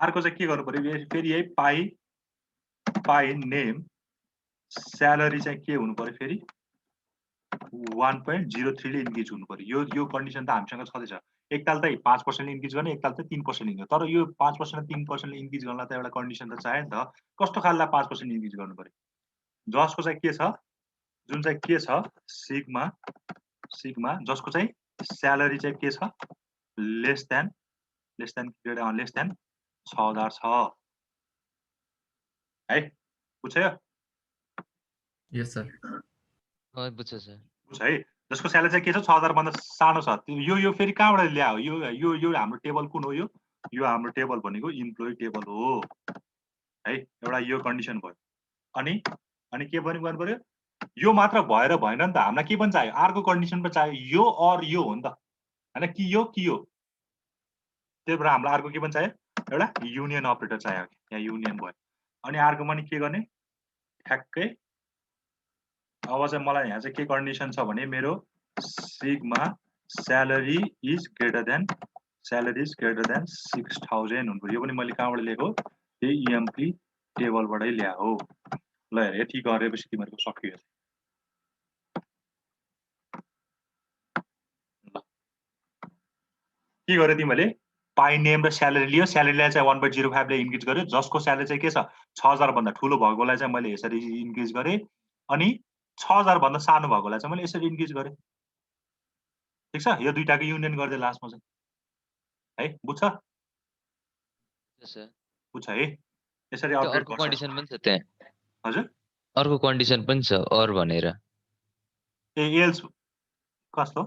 अर्को चाहिँ के गर्नु पर्यो फेरि यही पाइ नेम स्यालेरी चाहिँ के हुनु पर्यो फेरि 1.03 ले इन्क्रिज हुनु पर्यो यो कन्डिसन त हामीसँग छँदैछ एकताल चाहिँ 5% ले इन्क्रिज गर्ने एकताल चाहिँ 3% इन्क्रिज तर यो 5% र 3% ले इन्क्रिज गर्नलाई त एउटा कन्डिसन त चाहियो नि त कस्तो खाललाई 5% इन्क्रिज गर्नु पर्यो जसको चाहिँ के छ जुन चाहिँ के छ सिग्मा जसको चाहिँ स्यालेरी चाहिँ के छ लेस देन 6000 छ है बुझ्यो यस सर बुझ्छ सर बुझ है जसको स्यालेरी चाहिँ के छ 6000 भन्दा सानो छ यो फेरि कहाँबाट ल्यायो यो हाम्रो टेबल कुन हो यो हाम्रो टेबल भनेको इम्प्लोइ टेबल हो है एउटा यो कन्डिसन भयो अनि के पनि गर्नु पर्यो यो मात्र भएर भएन नि त हामीलाई के पनि चाहियो अर्को कन्डिसन पनि चाहियो यो और यो हो नि त हैन कि यो त्यही भएर हामीलाई अर्को के पनि चाहियो एउटा युनियन अपरेटर चाहियो यहाँ युनियन भयो अनि अर्को पनि के गर्ने ठ्याक्कै अब चाहिँ मलाई यहाँ चाहिँ के कन्डिसन छ भने मेरो sigma salary is greater than 6000 हुनु पर्यो यो पनि मैले कहाँबाट लिएको त्यही इएमपी टेबलबाटै ल्या हो ल यति गरेपछि तिमीहरुको सकियो के गर्यो तिमीले पाइ नेम र स्यालेरी लियो स्यालेरीलाई चाहिँ 1.05 ले इन्क्रिज गर्यो जसको स्यालेरी चाहिँ के छ 6000 भन्दा ठुलो भएकोलाई चाहिँ मैले यसरी इन्क्रिज गरे अनि 6000 भन्दा सानो भएकोलाई चाहिँ मैले यसरी इन्क्रिज गरे ठीक छ यो दुईटाको युनियन गर्दै लास्टमा चाहिँ है बुझ्छ बुझ्छ है यसरी अपडेट गर्छ कन्डिसन पनि छ त्यहाँ हजुर अर्को कन्डिसन पनि छ और भनेर ए एल्स कस्तो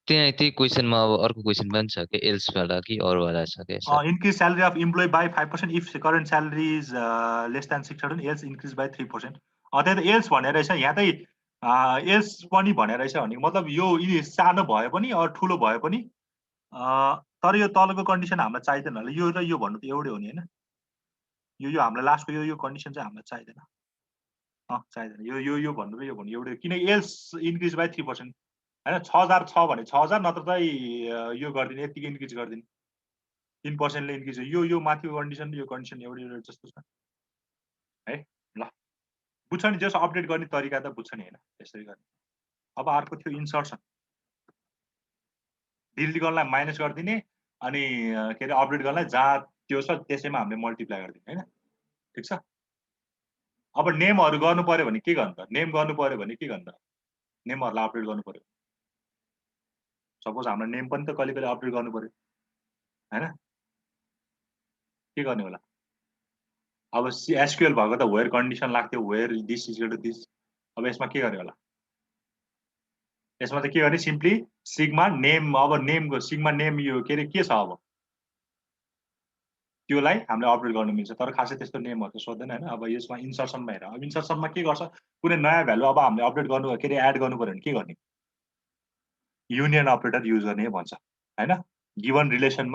त्यही क्वेशनमा अब अर्को क्वेशन पनि छ के एल्स वाला कि और वाला छ के increase salary of employee by 5% if current salary is less than 6000 else increase by 3%। त्यही त एल्स भनेर रहेछ यहाँ चाहिँ एल्स पनि भनेर रहेछ भनेको मतलब यो सानो भए पनि अर ठुलो भए पनि तर यो तलको कन्डिसन हामीलाई चाहिदैन होला यो र यो भन्नु त एउटै हो नि हैन यो हामीलाई लास्टको यो कन्डिसन चाहिँ हामीलाई चाहिदैन चाहिँदैन यो भन्नु र यो भन्नु एउटा किन एल्स इन्क्रिज बाई 3% हैन 6000 छ भने 6000 नत्र चाहिँ यो गर्दिने यतिकै इन्क्रिज गर्दिने 3% ले इन्क्रिज यो माथिको कन्डिसन यो कन्डिसन एउटा जस्तो छ है ल बुझ्छ नि जस अपडेट गर्ने तरिका त बुझ्छ नि हैन यसरी गर्ने अब अर्को थियो इन्सर्सन डिलिट गर्नलाई माइनस गर्दिने अनि के अरे अपडेट गर्नलाई जहाँ त्यो छ त्यसैमा हामीले मल्टिप्लाई गर्दिने हैन ठीक छ अब नेमहरु गर्नु पर्यो भने के गर्नु त नेम गर्नु पर्यो भने के गर्नु त नेमहरुलाई अपडेट गर्नु पर्यो सपोज हाम्रो नेम पनि त कहिले कहिले अपडेट गर्नु पर्यो हैन के गर्ने होला अब एसक्यूएल भएको त वेयर कन्डिसन लाग्थ्यो where this is equal to this अब यसमा के गर्ने होला यसमा त के गर्ने सिम्पली सिग्मा नेम अब नेमको सिग्मा नेम यो के छ अब त्योलाई हामीले अपडेट गर्न मिल्छ तर खासै त्यस्तो नेमहरु त सोध्दैन हैन अब यसमा इन्सर्सनमा हेर अब इन्सर्सनमा के गर्छ कुनै नयाँ भ्यालु अब हामीले अपडेट गर्नु के अरे एड गर्नु पर्यो भने के गर्ने युनियन अपरेटर युज गर्ने भन्छ हैन गिवन रिलेसन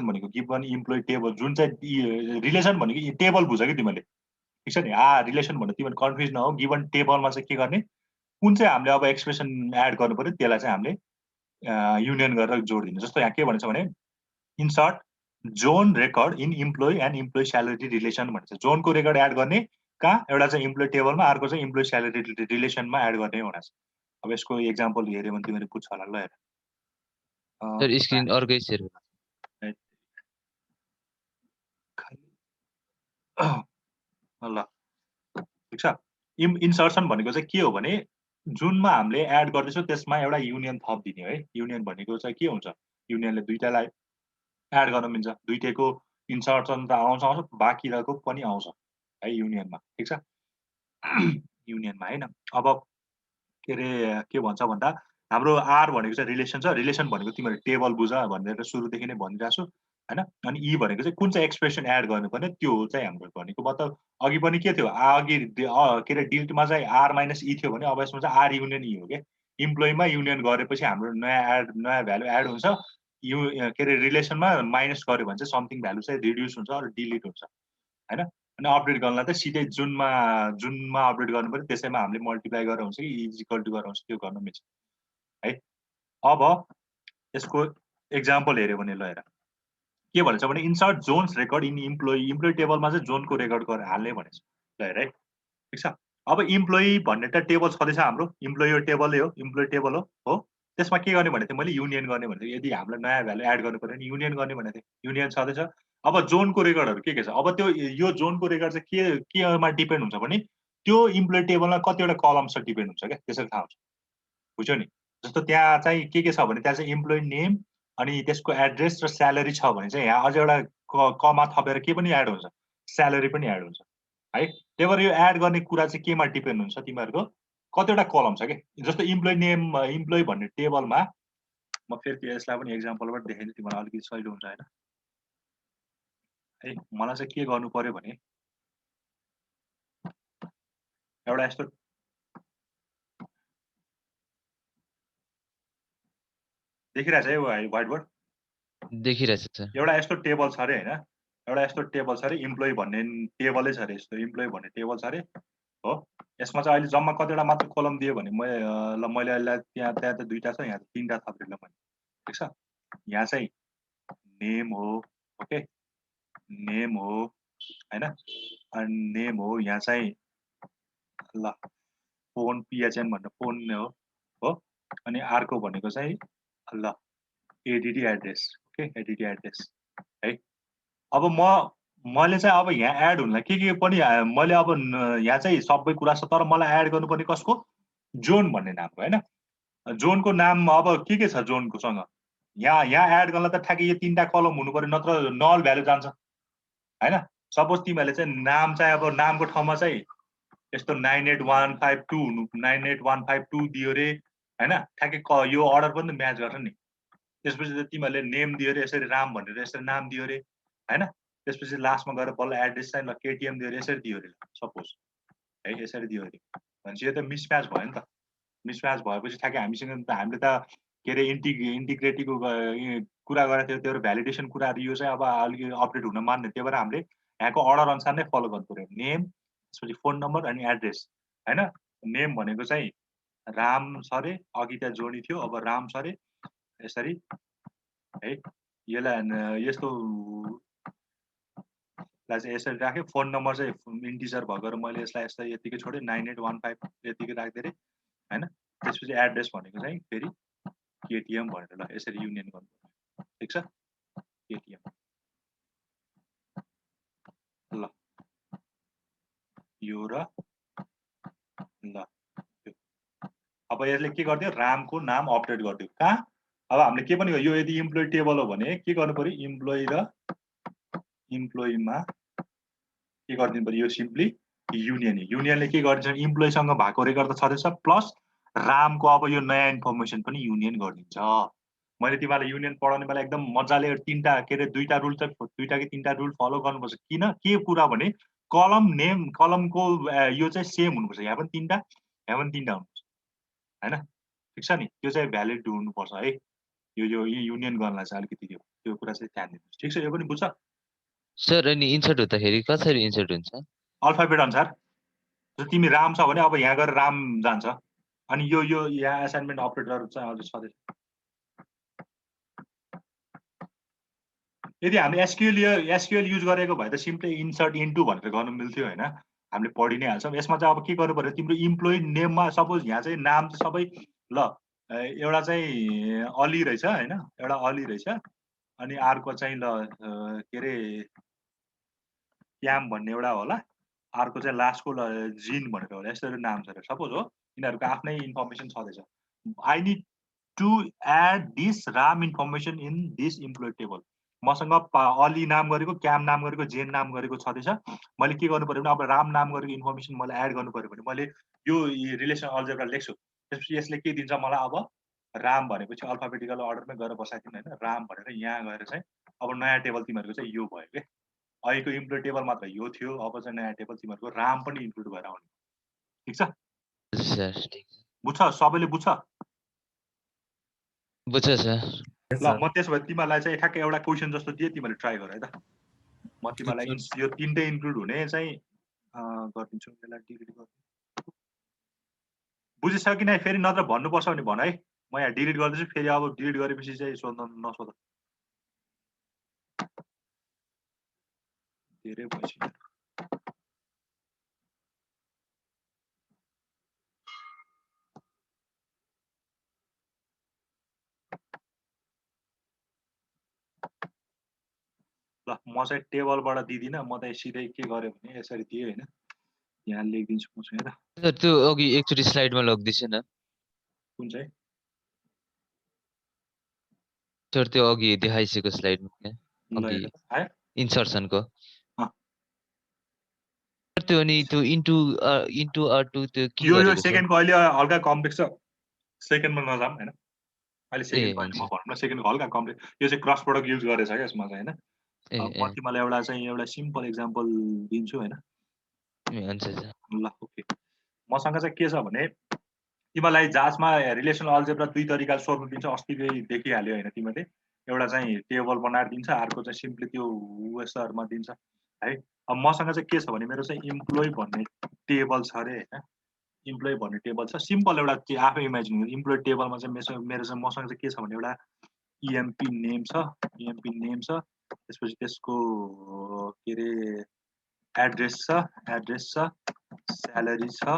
भनेको गिवन इम्प्लोइ टेबल जुन चाहिँ रिलेसन भनेको टेबल बुझ कि तिमीले ठीक छ नि रिलेसन भन्नु तिमीले कन्फ्युज नहो गिवन टेबलमा चाहिँ के गर्ने कुन चाहिँ हामीले अब एक्सप्रेसन एड गर्नु पर्यो त्यसलाई चाहिँ हामीले युनियन गरेर जोड दिनु जस्तो यहाँ के भन्छ भने insert John record in employee and employee salary relation भन्छ जोनको रेकर्ड एड गर्ने कहाँ एउटा चाहिँ इम्प्लोइ टेबलमा अर्को चाहिँ इम्प्लोइ स्यालेरी रिलेसनमा एड गर्ने भनेको छ अब यसको एक्जाम्पल हेर्यो भने तिमीले बुझ्छ होला ल हेर सर स्क्रिन अर्कै सेयर ल ठीक छ इन्सर्सन भनेको चाहिँ के हो भने जुनमा हामीले एड गर्दैछौँ त्यसमा एउटा युनियन थप दिने है युनियन भनेको चाहिँ के हुन्छ युनियनले दुईटालाई एड गर्न मिल्छ दुईटैको इन्सर्सन त आउँछ बाँकीको पनि आउँछ है युनियनमा ठीक छ युनियनमा हैन अब के अरे के भन्छ भन्दा हाम्रो आर भनेको चाहिँ रिलेसन छ रिलेसन भनेको तिमीले टेबल बुझ भनेर सुरुदेखि नै भनिरहेको छु हैन अनि ई भनेको चाहिँ कुन चाहिँ एक्सप्रेसन एड गर्नुपर्ने त्यो चाहिँ हाम्रो भनेको मतलब अघि पनि के थियो अघि के अरे डिल्टमा चाहिँ आर माइनस ई थियो भने अब यसमा चाहिँ आर युनियन ई हो के इम्प्लोइमा युनियन गरेपछि हाम्रो नयाँ भ्यालु एड हुन्छ के अरे रिलेसनमा माइनस गर्यो भने चाहिँ समथिङ भ्यालु चाहिँ रिड्युस हुन्छ अरू डिलिट हुन्छ हैन अनि अपडेट गर्नलाई त सिधै जुनमा अपडेट गर्नु पर्यो त्यसैमा हामीले मल्टिप्लाई गरेर हुन्छ कि इज इक्वल टु गरेर हुन्छ त्यो गर्न मिल्छ है अब यसको एक्जाम्पल हेर्यो भने ल हेर के भन्छ भने insert Jones record in employee टेबलमा चाहिँ जोनको रेकर्ड गरेर हाल्ने भनेछ ल हेर है ठिक छ अब इम्प्लोइ भन्ने त टेबल छँदैछ हाम्रो इम्प्लोइ टेबलै हो इम्प्लोइ टेबल हो त्यसमा के गर्ने भनेको थिएँ मैले युनियन गर्ने भनेको थिएँ यदि हामीलाई नयाँ भ्यालु एड गर्नु पर्यो भने युनियन गर्ने भनेको थिएँ युनियन छँदैछ अब जोनको रेकर्डहरू के छ अब त्यो यो जोनको रेकर्ड चाहिँ केमा डिपेन्ड हुन्छ भने त्यो इम्प्लोइ टेबलमा कतिवटा कलम्स डिपेन्ड हुन्छ क्या त्यसरी थाहा हुन्छ बुझ्यौ नि जस्तो त्यहाँ चाहिँ के छ भने त्यहाँ चाहिँ इम्प्लोइ नेम अनि त्यसको एड्रेस र स्यालेरी छ भने चाहिँ यहाँ अझ एउटा कमा थपेर के पनि एड हुन्छ स्यालेरी पनि एड हुन्छ है त्यही भएर यो एड गर्ने कुरा चाहिँ केमा डिपेन्ड हुन्छ तिमीहरूको कतिवटा कलम छ कि जस्तो इम्प्लोइ नेम इम्प्लोइ भन्ने टेबलमा म फेरि यसलाई पनि एक्जाम्पलबाट देखाइदिन्छु तिमीलाई अलिकति सजिलो हुन्छ होइन है मलाई चाहिँ के गर्नु पर्यो भने एउटा यस्तो देखिरहेछ है व्हाइट बोर्ड देखिरहेछ सर एउटा यस्तो टेबल छ अरे हैन एउटा यस्तो टेबल छ अरे इम्प्लोइ भन्ने टेबलै छ अरे यस्तो इम्प्लोइ भन्ने टेबल छ अरे हो यसमा चाहिँ अहिले जम्मा कतिवटा मात्र कलम दियो भने मैले अहिले त्यहाँ त दुईटा छ यहाँ तीनटा थपेँ ल मैले ठीक छ यहाँ चाहिँ नेम हो ओके नेम हो हैन अनि नेम हो यहाँ चाहिँ ल फोन पिएचएन भन्ने फोन हो अनि अर्को भनेको चाहिँ ल एडिडी एड्रेस ओके एडिडी एड्रेस है अब मैले चाहिँ अब यहाँ एड हुनलाई के पनि मैले अब यहाँ चाहिँ सबै कुरा छ तर मलाई एड गर्नुपर्ने कसको जोन भन्ने नामको हैन जोनको नाम अब के छ जोनको सँग यहाँ एड गर्नलाई त ठ्याक्कै यो तीनटा कलम हुनु पर्यो नत्र नल भ्यालु जान्छ हैन सपोज तिमीहरूले चाहिँ नाम चाहिँ अब नामको ठाउँमा चाहिँ यस्तो 98152 98152 दियो रे हैन ठ्याक्कै यो अर्डर पनि म्याच गर्छ नि त्यसपछि तिमीहरूले नेम दियो रे यसरी राम भनेर यसरी नाम दियो रे हैन त्यसपछि लास्टमा गएर बल्ल एड्रेस चाहिँ ल केटीएम दियो रे यसरी दियो रे सपोज है यसरी दियो रे भनेपछि यो त मिसम्याच भयो नि त मिसम्याच भएपछि ठ्याक्कै हामीसँग त हामीले त के अरे इन्टिग्रेटीको कुरा गरेको थियो त्यो भ्यालिडेसन कुराहरू यो चाहिँ अब अलिकति अपडेट हुन मान्ने त्यही भएर हामीले यहाँको अर्डर अनुसार नै फलो गर्नु पर्यो नेम त्यसपछि फोन नम्बर अनि एड्रेस हैन नेम भनेको चाहिँ राम सरे अघि त्यहाँ जोडी थियो अब राम सरे यसरी है यसलाई यस्तो लाई चाहिँ यसरी राखेँ फोन नम्बर चाहिँ इन्टिजर भएर मैले यसलाई यस्तै यतिकै छोडेँ 9815 यतिकै राखिदिएँ हैन त्यसपछि एड्रेस भनेको चाहिँ फेरि केटीएम भनेर ल यसरी युनियन गर्नु ठीक छ केटीएम ल यो र ल अब यसले के गर्दियो रामको नाम अपडेट गरिदियो कहाँ अब हामीले के पनि यो यदि इम्प्लोइ टेबल हो भने के गर्नु पर्यो इम्प्लोइ र इम्प्लोइमा के गरिदिनु पर्यो यो सिम्पली युनियनले के गरिदिन्छ इम्प्लोइसँग भएको रेकर्ड त छँदैछ प्लस रामको अब यो नयाँ इन्फर्मेसन पनि युनियन गरिदिन्छ मैले तिमीलाई युनियन पढाउने बेला एकदम मजाले तीनटा के अरे दुईटा रुल चाहिँ दुईटा कि तीनटा रुल फलो गर्नुपर्छ किन के कुरा भने कलम नेम कलमको यो चाहिँ सेम हुनुपर्छ यहाँ पनि तीनटा यहाँ पनि तीनटा हुनुपर्छ हैन ठीक छ नि त्यो चाहिँ भ्यालिड हुनुपर्छ है यो युनियन गर्नलाई चाहिँ अलिकति त्यो कुरा चाहिँ ध्यान दिनुहोस् ठीक छ यो पनि बुझ्छ सर अनि इन्सर्ट हुँदाखेरि कसरी इन्सर्ट हुन्छ अल्फाबेट अनुसार तिमी राम छ भने अब यहाँ गएर राम जान्छ अनि यो यहाँ असाइनमेन्ट अपरेटर चाहिँ अझै छँदैछ यदि हामीले एसक्यूएल युज गरेको भए त सिम्पली इन्सर्ट इन्टु भनेर गर्नु मिल्थ्यो हैन हामीले पढि नै हाल्छौँ यसमा चाहिँ अब के गर्नु पर्यो तिम्रो इम्प्लोइ नेममा सपोज यहाँ चाहिँ नाम चाहिँ सबै ल एउटा चाहिँ अली रहेछ हैन एउटा अली रहेछ अनि अर्को चाहिँ ल के अरे क्याम भन्ने एउटा होला अर्को चाहिँ लास्टको जिन भनेर होला यस्तै नाम छ सपोज हो यिनीहरूको आफ्नै इन्फर्मेसन छँदैछ I need to add this Ram information in this employee table मसँग अली नाम गरेको क्याम नाम गरेको जेन नाम गरेको छँदैछ मैले के गर्नु पर्यो भने अब राम नाम गरेको इन्फर्मेसन मैले एड गर्नु पर्यो भने मैले यो रिलेसन अल्जेब्रा लेख्छु त्यसपछि यसले के दिन्छ मलाई अब राम भनेपछि अल्फाबेटिकल अर्डरमै गएर बसाइदिनु हैन राम भनेर यहाँ गएर चाहिँ अब नयाँ टेबल तिमीहरूको चाहिँ यो भयो के अहिलेको इम्प्लोइ टेबल मात्र यो थियो अब चाहिँ नयाँ टेबल तिमीहरूको राम पनि इन्क्लुड भएर आउने ठीक छ सर बुझ्छ सबैले बुझ्छ बुझ्छ सर ल म त्यसो भए तिमीलाई चाहिँ ठ्याक्कै एउटा क्वेसन जस्तो दिए तिमीले ट्राई गर है त म तिमीलाई यो तीनटै इन्क्लुड हुने चाहिँ गरिदिन्छु यसलाई डिलिट गर्छु बुझिसक्यो कि नै फेरि नत्र भन्नुपर्छ भने भन है म यहाँ डिलिट गर्दैछु फेरि अब डिलिट गरेपछि चाहिँ सोध्न नसोध धेरै भइसक्यो ल म चाहिँ टेबलबाट दिदिनँ म त सिधै के गरेँ भने यसरी दिएँ हैन यहाँ लेखिदिन्छु मसँग त सर त्यो अघि एकचोटि स्लाइडमा लगिदिछु न कुन चाहिँ सर त्यो अघि देखाइसकेको स्लाइडमा अघि आयो इन्सर्सनको अँ। त्यो अनि त्यो इन्टु R2 त्यो के यो गरेको छ सेकेन्डको अहिले हल्का कम्प्लेक्स छ सेकेन्डमा नजाम हैन अहिले सेकेन्डको हुन्छ। म भन्नु सेकेन्डको हल्का कम्प्लेक्स यो चाहिँ क्रस प्रोडक्ट युज गरेछ क्या यसमा चाहिँ हैन म तिमीलाई एउटा सिम्पल एक्जाम्पल दिन्छु हैन हुन्छ सर ल ओके मसँग चाहिँ के छ भने तिमीलाई जाँचमा रिलेसनल अल्जेब्रा दुई तरिकाले सोध्नु दिन्छ अस्तिकै देखिहाल्यो हैन तिमीले एउटा चाहिँ टेबल बनाएर दिन्छ अर्को चाहिँ सिम्पली त्यो वेसहरुमा दिन्छ है अब मसँग चाहिँ के छ भने मेरो चाहिँ इम्प्लोइ भन्ने टेबल छ अरे हैन इम्प्लोइ भन्ने टेबल छ सिम्पल एउटा आफै इमेजिन गर्नु इम्प्लोइ टेबलमा चाहिँ मेरो चाहिँ मसँग चाहिँ के छ भने एउटा इएमपी नेम छ त्यसपछि त्यसको के अरे एड्रेस छ स्यालेरी छ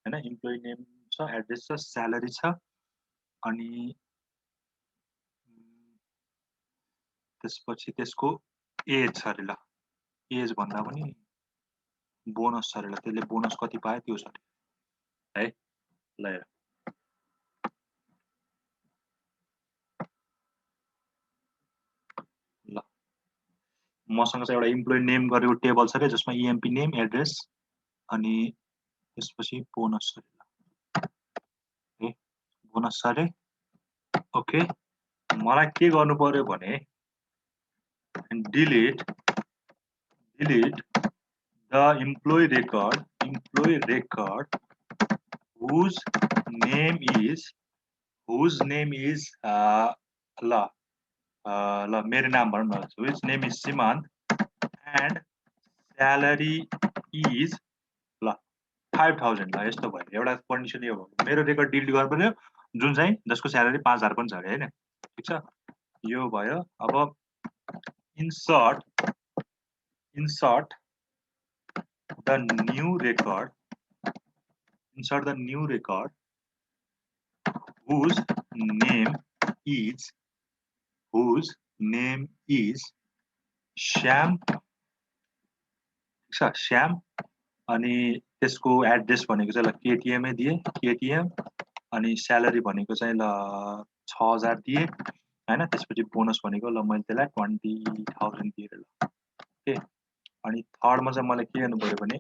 हैन इम्प्लोइ नेम छ एड्रेस छ स्यालेरी छ अनि त्यसपछि त्यसको एज छ अरे ल एज भन्दा पनि बोनस छ अरे ल त्यसले बोनस कति पायो त्यो छ है ल ल मसँग चाहिँ एउटा इम्प्लोइ नेम गरेको टेबल छ अरे जसमा इएमपी नेम एड्रेस अनि त्यसपछि बोनस छ अरे बोनस छ अरे ओके मलाई के गर्नु पर्यो भने delete the employee record whose name is मेरो नाम भनौँ न whose name is Simant and salary is 5000 ल यस्तो भयो एउटा कन्डिसन यो भयो मेरो रेकर्ड डिलिट गर्नु पर्यो जुन चाहिँ जसको स्यालेरी 5000 पनि छ अरे हैन ठीक छ यो भयो अब insert the new record whose name is Shyam Shyam अनि त्यसको एड्रेस भनेको चाहिँ ल केटीएम ए दिए केटीएम अनि स्यालेरी भनेको चाहिँ ल 6000 दिए हैन त्यसपछि बोनस भनेको ल मैले त्यसलाई 20000 दिए ल ओके अनि थर्ड मा चाहिँ मलाई के गर्नु पर्यो भने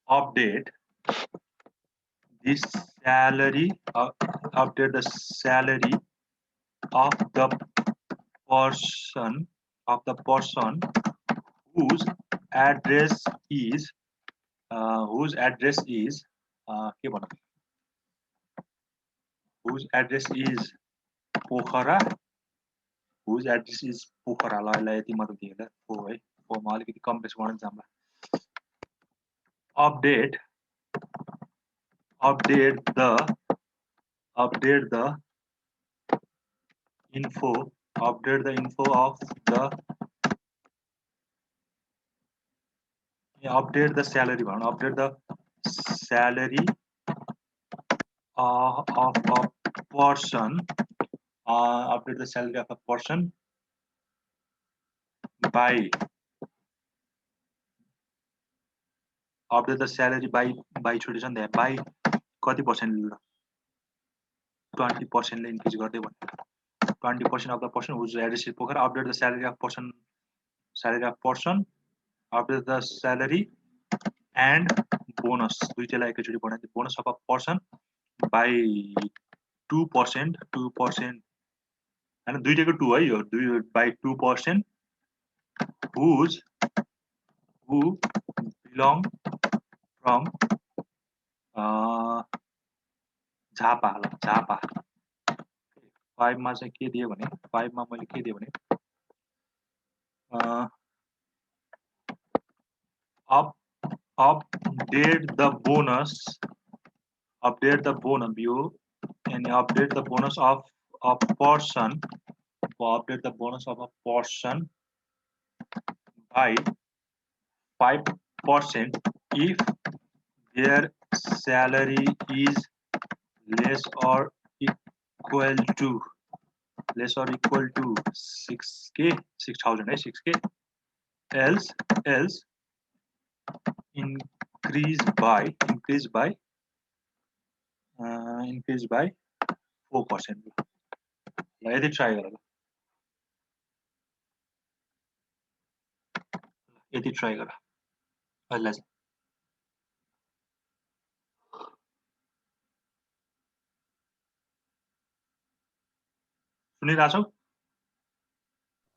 update this salary update the salary of the person whose address is के भन्नु whose address is Pokhara whose address is Pokhara ल यसलाई यति मात्र दिए ल हो है हो म अलिकति कम्प्लेक्स गर्न जाम्ला update the info of the update the salary one update the salary of a person update the salary of a person by update the salary by छोडिसन दे by कति पर्सेन्ट 20% ले इन्क्रिज गर्दै भने 20% of the person whose address is Pokhara update the salary of person update the salary and bonus दुईटैलाई एकैचोटी बनाइदिए bonus of a person by 2% हैन दुईटैको 2 है यो by 2% who belong from Jhapa 5 मा चाहिँ के दिए भने 5 मा मैले के दिए भने update the bonus view and update the bonus of a person by 5% if their salary is less or equal to 6k 6000 है 6k else increase by 4% ल यदि ट्राई गर ल यदि ट्राई गर अहिले सुनिरहेछौ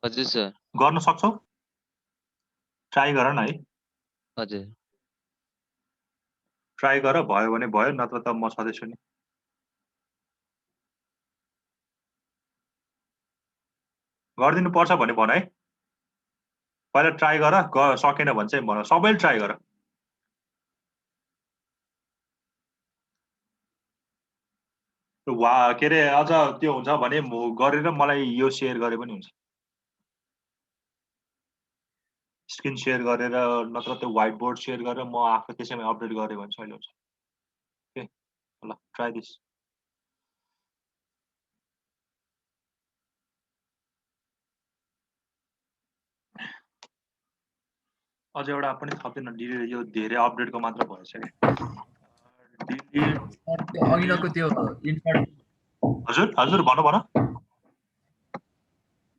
हजुर सर गर्न सक्छौ ट्राई गर न है हजुर ट्राई गर भयो भने भयो नत्र त म छदैछु नि गर्दिनु पर्छ भने भन है पहिला ट्राई गर सकेन भने चाहिँ भन सबैले ट्राई गर वा के रे अझ त्यो हुन्छ भने गरेर मलाई यो शेयर गरे पनि हुन्छ स्क्रिन शेयर गरेर नत्र त्यो व्हाइट बोर्ड शेयर गरेर म आफै त्यसैमा अपडेट गरे भने सजिलो हुन्छ ओके ल ट्राई दिस अझ एउटा पनि थप्दैन डिलिट यो धेरै अपडेटको मात्र भएछ के डिलिट अघिल्लोको त्यो इन्सर्ट हजुर भन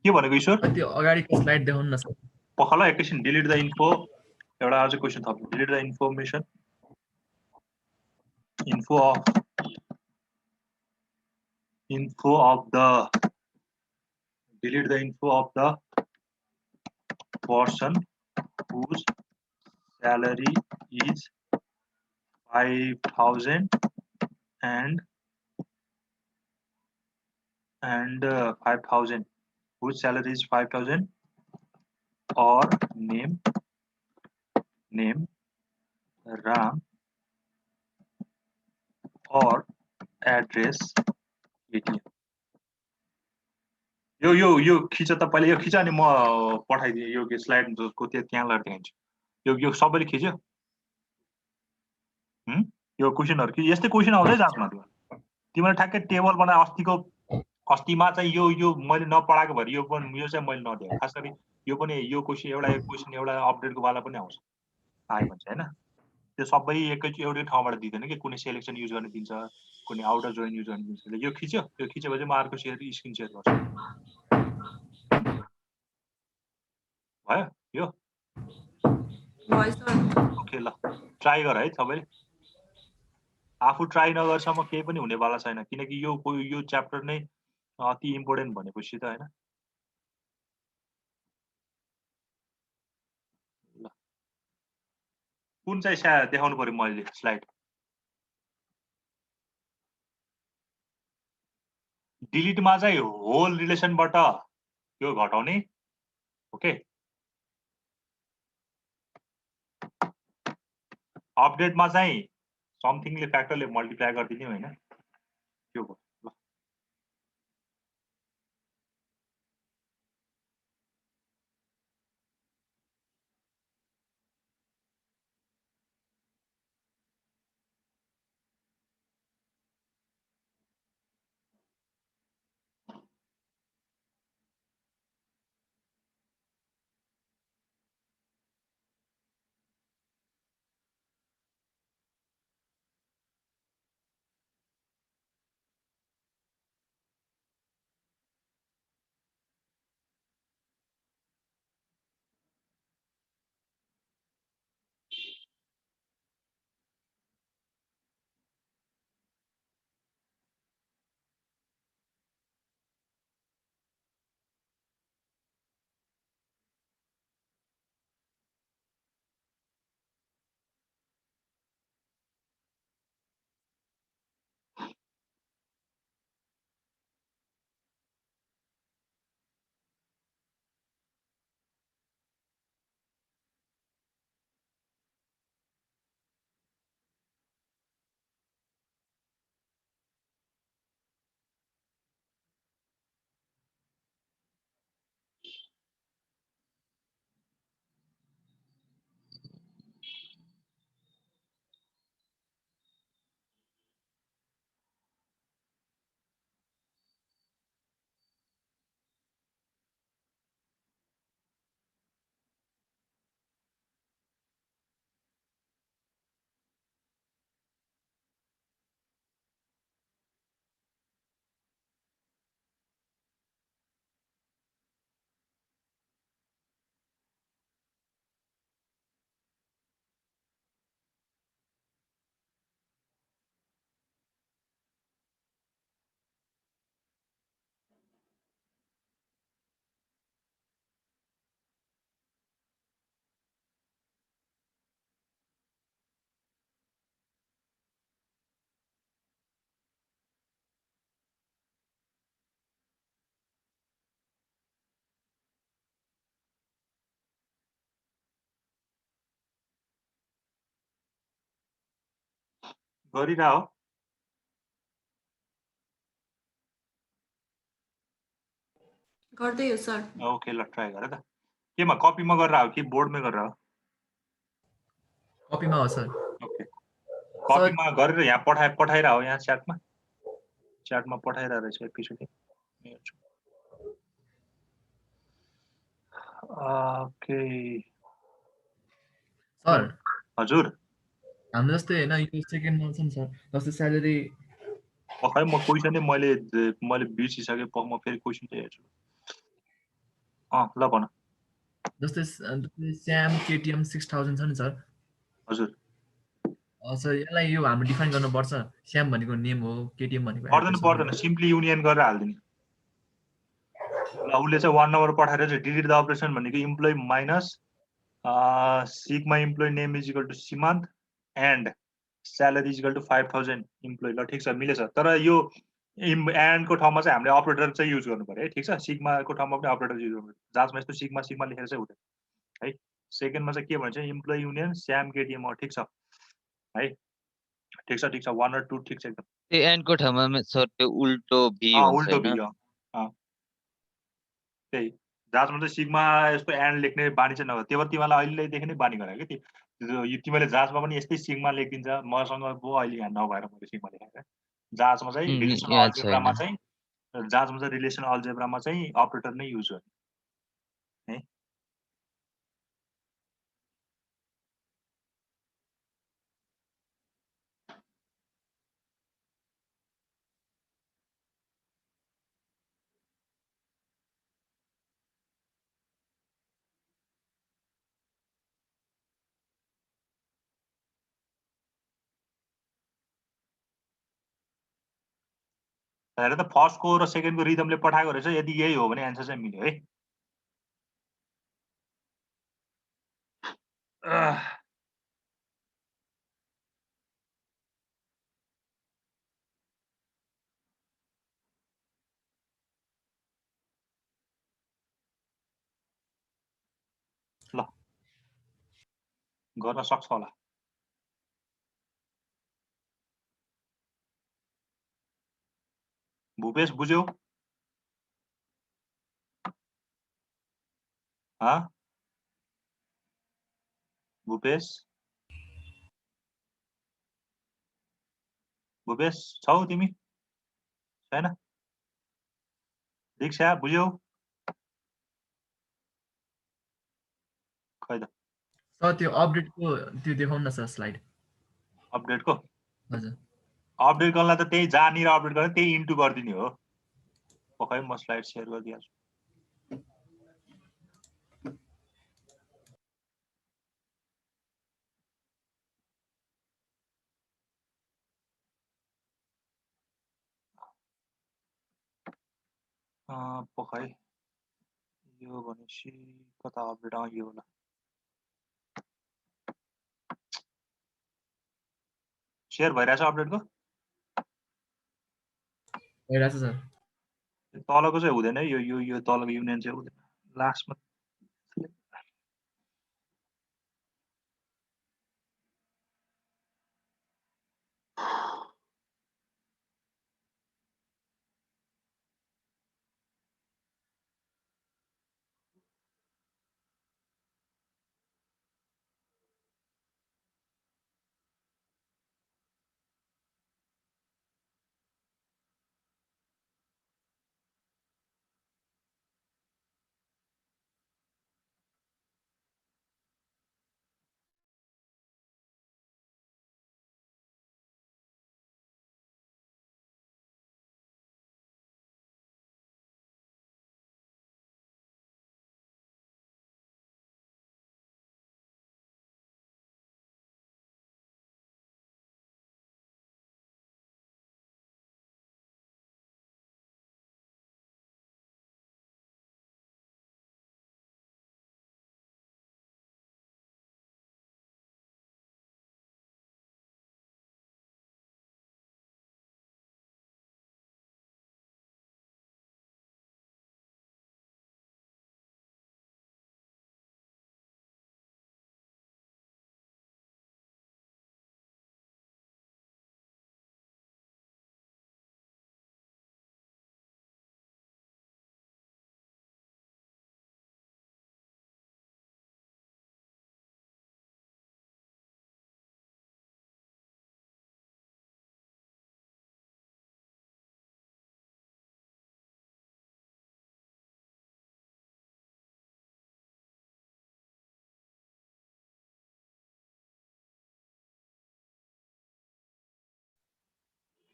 के भनेको ईश्वर त्यो अगाडिको स्लाइड देखाउनु न सर पखला एकैछिन डिलिट द इन्फो एउटा अझ क्वेशन थप delete the information info of the delete the info of the person whose salary is 5000 and 5000 whose salary is 5000 or name Ram और एड्रेस केटीएम। यो खिच त पहिले, यो खिच अनि म पठाइदिएँ यो स्लाइड को त्यहाँ लगेर देखाइदिन्छु। यो सबैले खिच्यो। यो क्वेशनहरु कि यस्तै क्वेशन आउँदै जान्छ न तिमीले ठ्याक्कै टेबल बनाए अस्तिमा चाहिँ यो मैले नपढाएको भएर यो चाहिँ मैले नदिए। खास गरी यो पनि यो क्वेशन एउटा अपडेटको वाला पनि आउँछ आयो भने चाहिँ हैन। त्यो सबै एउटै ठाउँबाट दिँदैन कि कुनै सेलेक्सन युज गर्न दिन्छ, कुनै आउटर जोइन युज गर्न दिन्छ। यो खिचेपछि म अर्को स्क्रिन शेयर गर्छु। भयो यो ओके ल ट्राई गर है सबैले। आफू ट्राई नगरसम्म केही पनि हुनेवाला छैन किनकि यो च्याप्टर नै अति इम्पोर्टेन्ट भनेपछि त हैन। ल कुन चाहिँ देखाउनु पर्यो मैले स्लाइड? डिलिटमा चाहिँ होल रिलेसनबाट यो घटाउने। ओके अपडेटमा चाहिँ समथिङले फ्याक्टरले मल्टिप्लाई गरिदिने हैन त्यो भयो। ल गरिरा हो गर्दै हो सर। ओके ल ट्राई गर त। केमा कपीमा गरेर हो कि बोर्डमै गरेर हो? कपीमा हो सर। ओके कपीमा गरेर यहाँ पठाइरा हो यहाँ च्याटमा पठाइरा रहेछ एकैचोटि। ओके सर हजुर हाम्रो जस्तै हैन यो सेकेन्डमा छ नि सर जस्तै स्यालेरी खै म क्वेसनै मैले बिर्सिसके म फेरि क्वेसन चाहिँ हेर्छु। ल भन। जस्तै स्याम केटीएम 6000 छ नि सर। हजुर सर यसलाई यो हाम्रो डिफाइन गर्नुपर्छ। स्याम भनेको नेम हो, केटीएम भनेको एड्रेस हो। पर्दैन सिम्पली युनियन गरेर हाल्दिने। ल उसले चाहिँ 1 नम्बर पठाएर चाहिँ डिलिट द अपरेसन भनेको employee minus sigma employee name is equal to Simant and salary is equal to 5000 employee. ल ठिक छ मिलेछ। तर यो एन्डको ठाउँमा चाहिँ हामीले अपरेटर चाहिँ युज गर्नु पर्यो है। ठिक छ सिग्माको ठाउँमा पनि अपरेटर युज गर्नु पर्यो। जाँचमा यस्तो सिग्मा लेखेर चाहिँ हुँदैन है। सेकेन्डमा चाहिँ के भन्छ इम्प्लोइ युनियन स्याम केटीएम हो। ठिक छ है ठिक छ 1 र 2 ठिक छ एकदम त्यो एन्डको ठाउँमा सर त्यो उल्टो भी हुन्छ उल्टो हैन भी त्यही जहाँसम्म चाहिँ सिग्मा यस्तो एन्ड लेख्ने बानी चाहिँ नगर त्यही भएर तिमीलाई अहिलेदेखि नै बानी गरायो कि तिमीले जाँचमा पनि यस्तै सिग्मा लेखिदिन्छ मसँग पो अहिले यहाँ नभएर मैले सिग्मा लेखेको जाँचमा चाहिँ रिलेसन याद अल्जेब्रामा छैन चाहिँ जाँचमा चाहिँ रिलेसन अल्जेब्रामा चाहिँ अपरेटर नै युज गर्ने है हेर त फर्स्टको र सेकेन्डको रिदमले पठाएको रहेछ यदि यही हो भने एन्सर चाहिँ मिल्यो है ल गर्न सक्छ होला भूपेश बुझ्यौ भूपेश भूपेश छौ तिमी छैन दीक्षा बुझ्यौ खै त सर त्यो अपडेटको त्यो देखाउनु न सर स्लाइड अपडेटको हजुर अपडेट गर्नलाई त त्यही जहाँनिर अपडेट गर्ने त्यही इन्टु गरिदिने हो पक्कै म स्लाइड सेयर गरिदिन्छु पक्कै यो भनेपछि कता अपडेट यो होला सेयर भइरहेछ अपडेटको भइरहेछ सर तलको चाहिँ हुँदैन यो तलको युनियन चाहिँ हुँदैन लास्टमा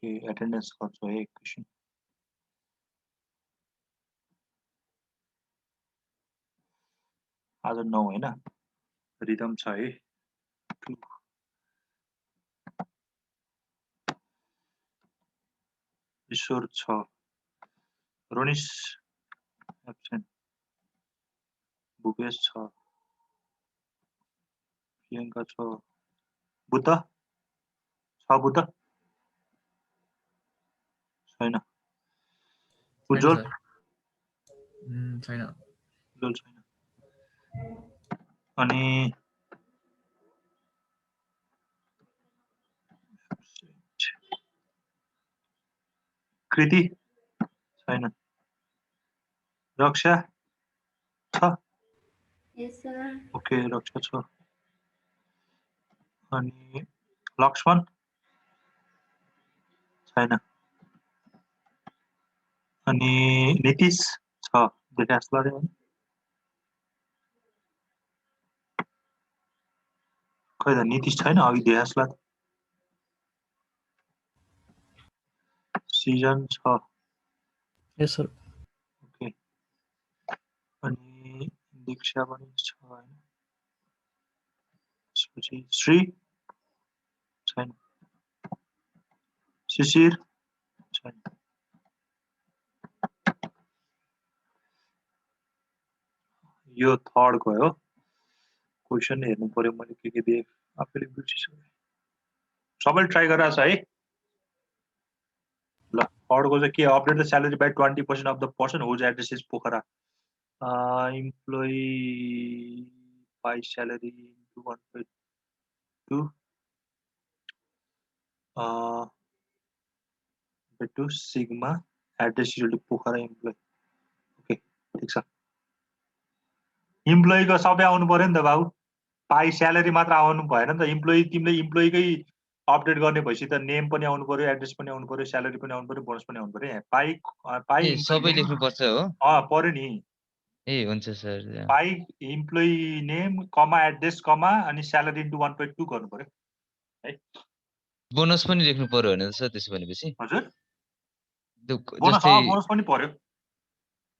एटेन्डेन्स गर्छु है एकैछिन आज 9 हैन रिदम छ है ईश्वर छ रोनिस एब्सेन्ट भूपेश छ प्रियङ्का छ बुद्ध छ बुद्ध छैन उज्जवल छैन उज्जवल छैन अनि कृति छैन रक्षा छ Yes, sir. ओके रक्षा छ अनि लक्ष्मण छैन अनि नीतिश छ देखा जस्तो लाग्यो खै त नीतिश छैन अघि देखा जस्तो लाग्यो सिजन छ Yes, sir. ओके अनि दीक्षा पनि छ हैन त्यसपछि श्री छैन शिशिर छैन यो थर्ड गयो क्वेसन हेर्नु पर्यो मैले के दिए आफैले बिर्सिसकेँ सबैले ट्राई गरेर छ है ल थर्डको चाहिँ के update the salary by 20% of the person whose address is Pokhara employee by salary into 1.2 to sigma address is to Pokhara employee okay ठिक छ इम्प्लोइको सबै आउनु पर्यो नि त बाबु पाइ स्यालेरी मात्र आउनु भएन नि त इम्प्लोइ तिमीले इम्प्लोइकै अपडेट गर्ने भएपछि त नेम पनि आउनु पर्यो एड्रेस पनि आउनु पर्यो स्यालेरी पनि आउनु पर्यो बोनस पनि आउनु पर्यो पाइ ए सबै लेख्नु पर्छ हो पर्यो नि ए हुन्छ सर पाइ इम्प्लोइ नेम कमा एड्रेस कमा अनि स्यालेरी इन्टु 1.2 गर्नु पर्यो है बोनस पनि लेख्नु पर्यो भने सर त्यसो भनेपछि हजुर त्यो बोनस जस्तै बोनस पनि पर्यो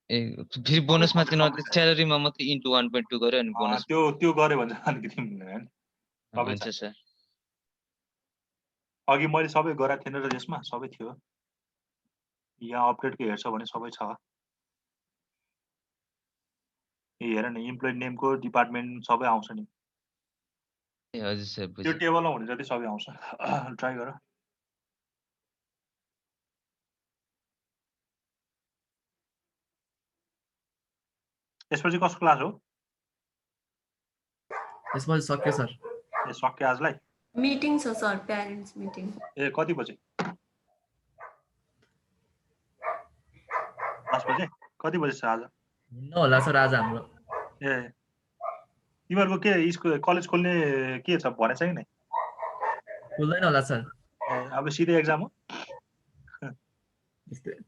ए फेरि बोनसमा चाहिँ नत्र स्यालेरीमा मात्रै इन्टु 1.2 गर्यो अनि बोनस त्यो गर्यो भने चाहिँ अलिकति मिल्दैन सबै हुन्छ सर अघि मैले सबै गराएको थिएन र यसमा सबै थियो यहाँ अपडेटको हेर्छ भने सबै छ ए हेर न इम्प्लोइ नेमको डिपार्टमेन्ट सबै आउँछ नि ए हजुर सर त्यो बुझेँ टेबलमा हुने जति सबै आउँछ ट्राई गर यसपछि कसको क्लास हो यसपछि सक्यो सर ए सक्यो आजलाई Meeting, sir. Parents meeting. ए कति बजे 10 बजे कति बजे छ आज हुन्न होला सर आज हाम्रो ए तिमीहरूको के स्कुल कलेज खोल्ने के छ भने चाहिँ नि खुल्दैन होला सर अब सिधै एक्जाम हो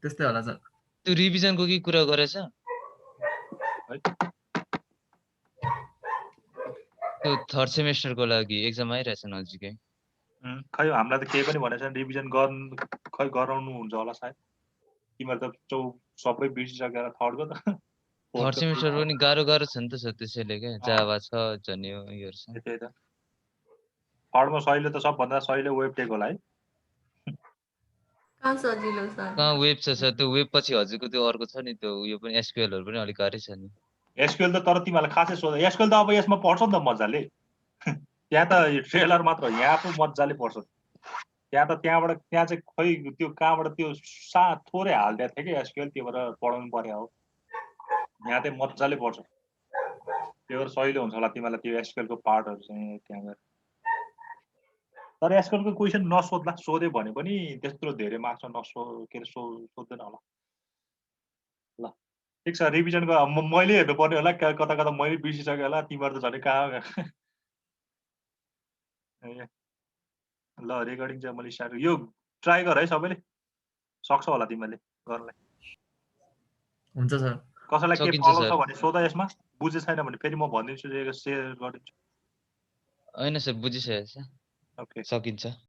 त्यस्तै होला सर त्यो रिभिजनको के कुरा गरेछ है त्यो थर्ड सेमेस्टरको लागि एक्जाम आइरहेछ नजिकै खै हामीलाई त केही पनि भनेको छैन रिभिजन खै गराउनु हुन्छ होला सायद तिमीहरू त सबै बिर्सिसकेर थर्डको त थर्ड सेमेस्टर पनि गाह्रो छ नि त सर त्यसैले क्या जावा छ जन्यो योहरू छ त्यही त थर्डमा सहिले त सबभन्दा सहिले वेब टेक होला है कहाँ सजिलो सर कहाँ वेब छ सर त्यो वेब पछि हजुरको त्यो अर्को छ नि त्यो उयो पनि एसक्यूएलहरू पनि अलिक गाह्रै छ नि एसक्यूएल त तर तिमीहरूलाई खासै सोध एसक्यूएल त अब यसमा पढ्छ नि त मजाले त्यहाँ त ट्रेलर मात्र हो यहाँ पो मजाले पढ्छ त्यहाँ चाहिँ खै त्यो कहाँबाट त्यो थोरै हालिदिएको थियो कि एसक्यूएल त्यो भएर पढाउनु पर्यो हो यहाँ चाहिँ मजाले पढ्छ त्यो भएर सहिलो हुन्छ होला तिमीलाई त्यो एसक्यूएलको पार्टहरू चाहिँ त्यहाँ गएर तर एसक्यूएलको क्वेसन नसोध्ला सोध्यो भने पनि त्यत्रो धेरै मार्क्समा के अरे सोध्दैन होला ल ठिक छ रिभिजनको मैले हेर्नु पर्ने होला कता कता मैले बिर्सिसकेँ होला तिमीहरू त झन् कहाँ ल रेकर्डिङ चाहिँ मैले स्टार्ट यो ट्राई गर है सबैले सक्छ होला तिमीले गर्नलाई हुन्छ सर कसैलाई के सकिन्छ प्रब्लम सर। छ भने सोध यसमा बुझे छैन भने फेरि म भनिदिन्छु सेयर गरिदिन्छु होइन सर बुझिसकेको छ ओके सकिन्छ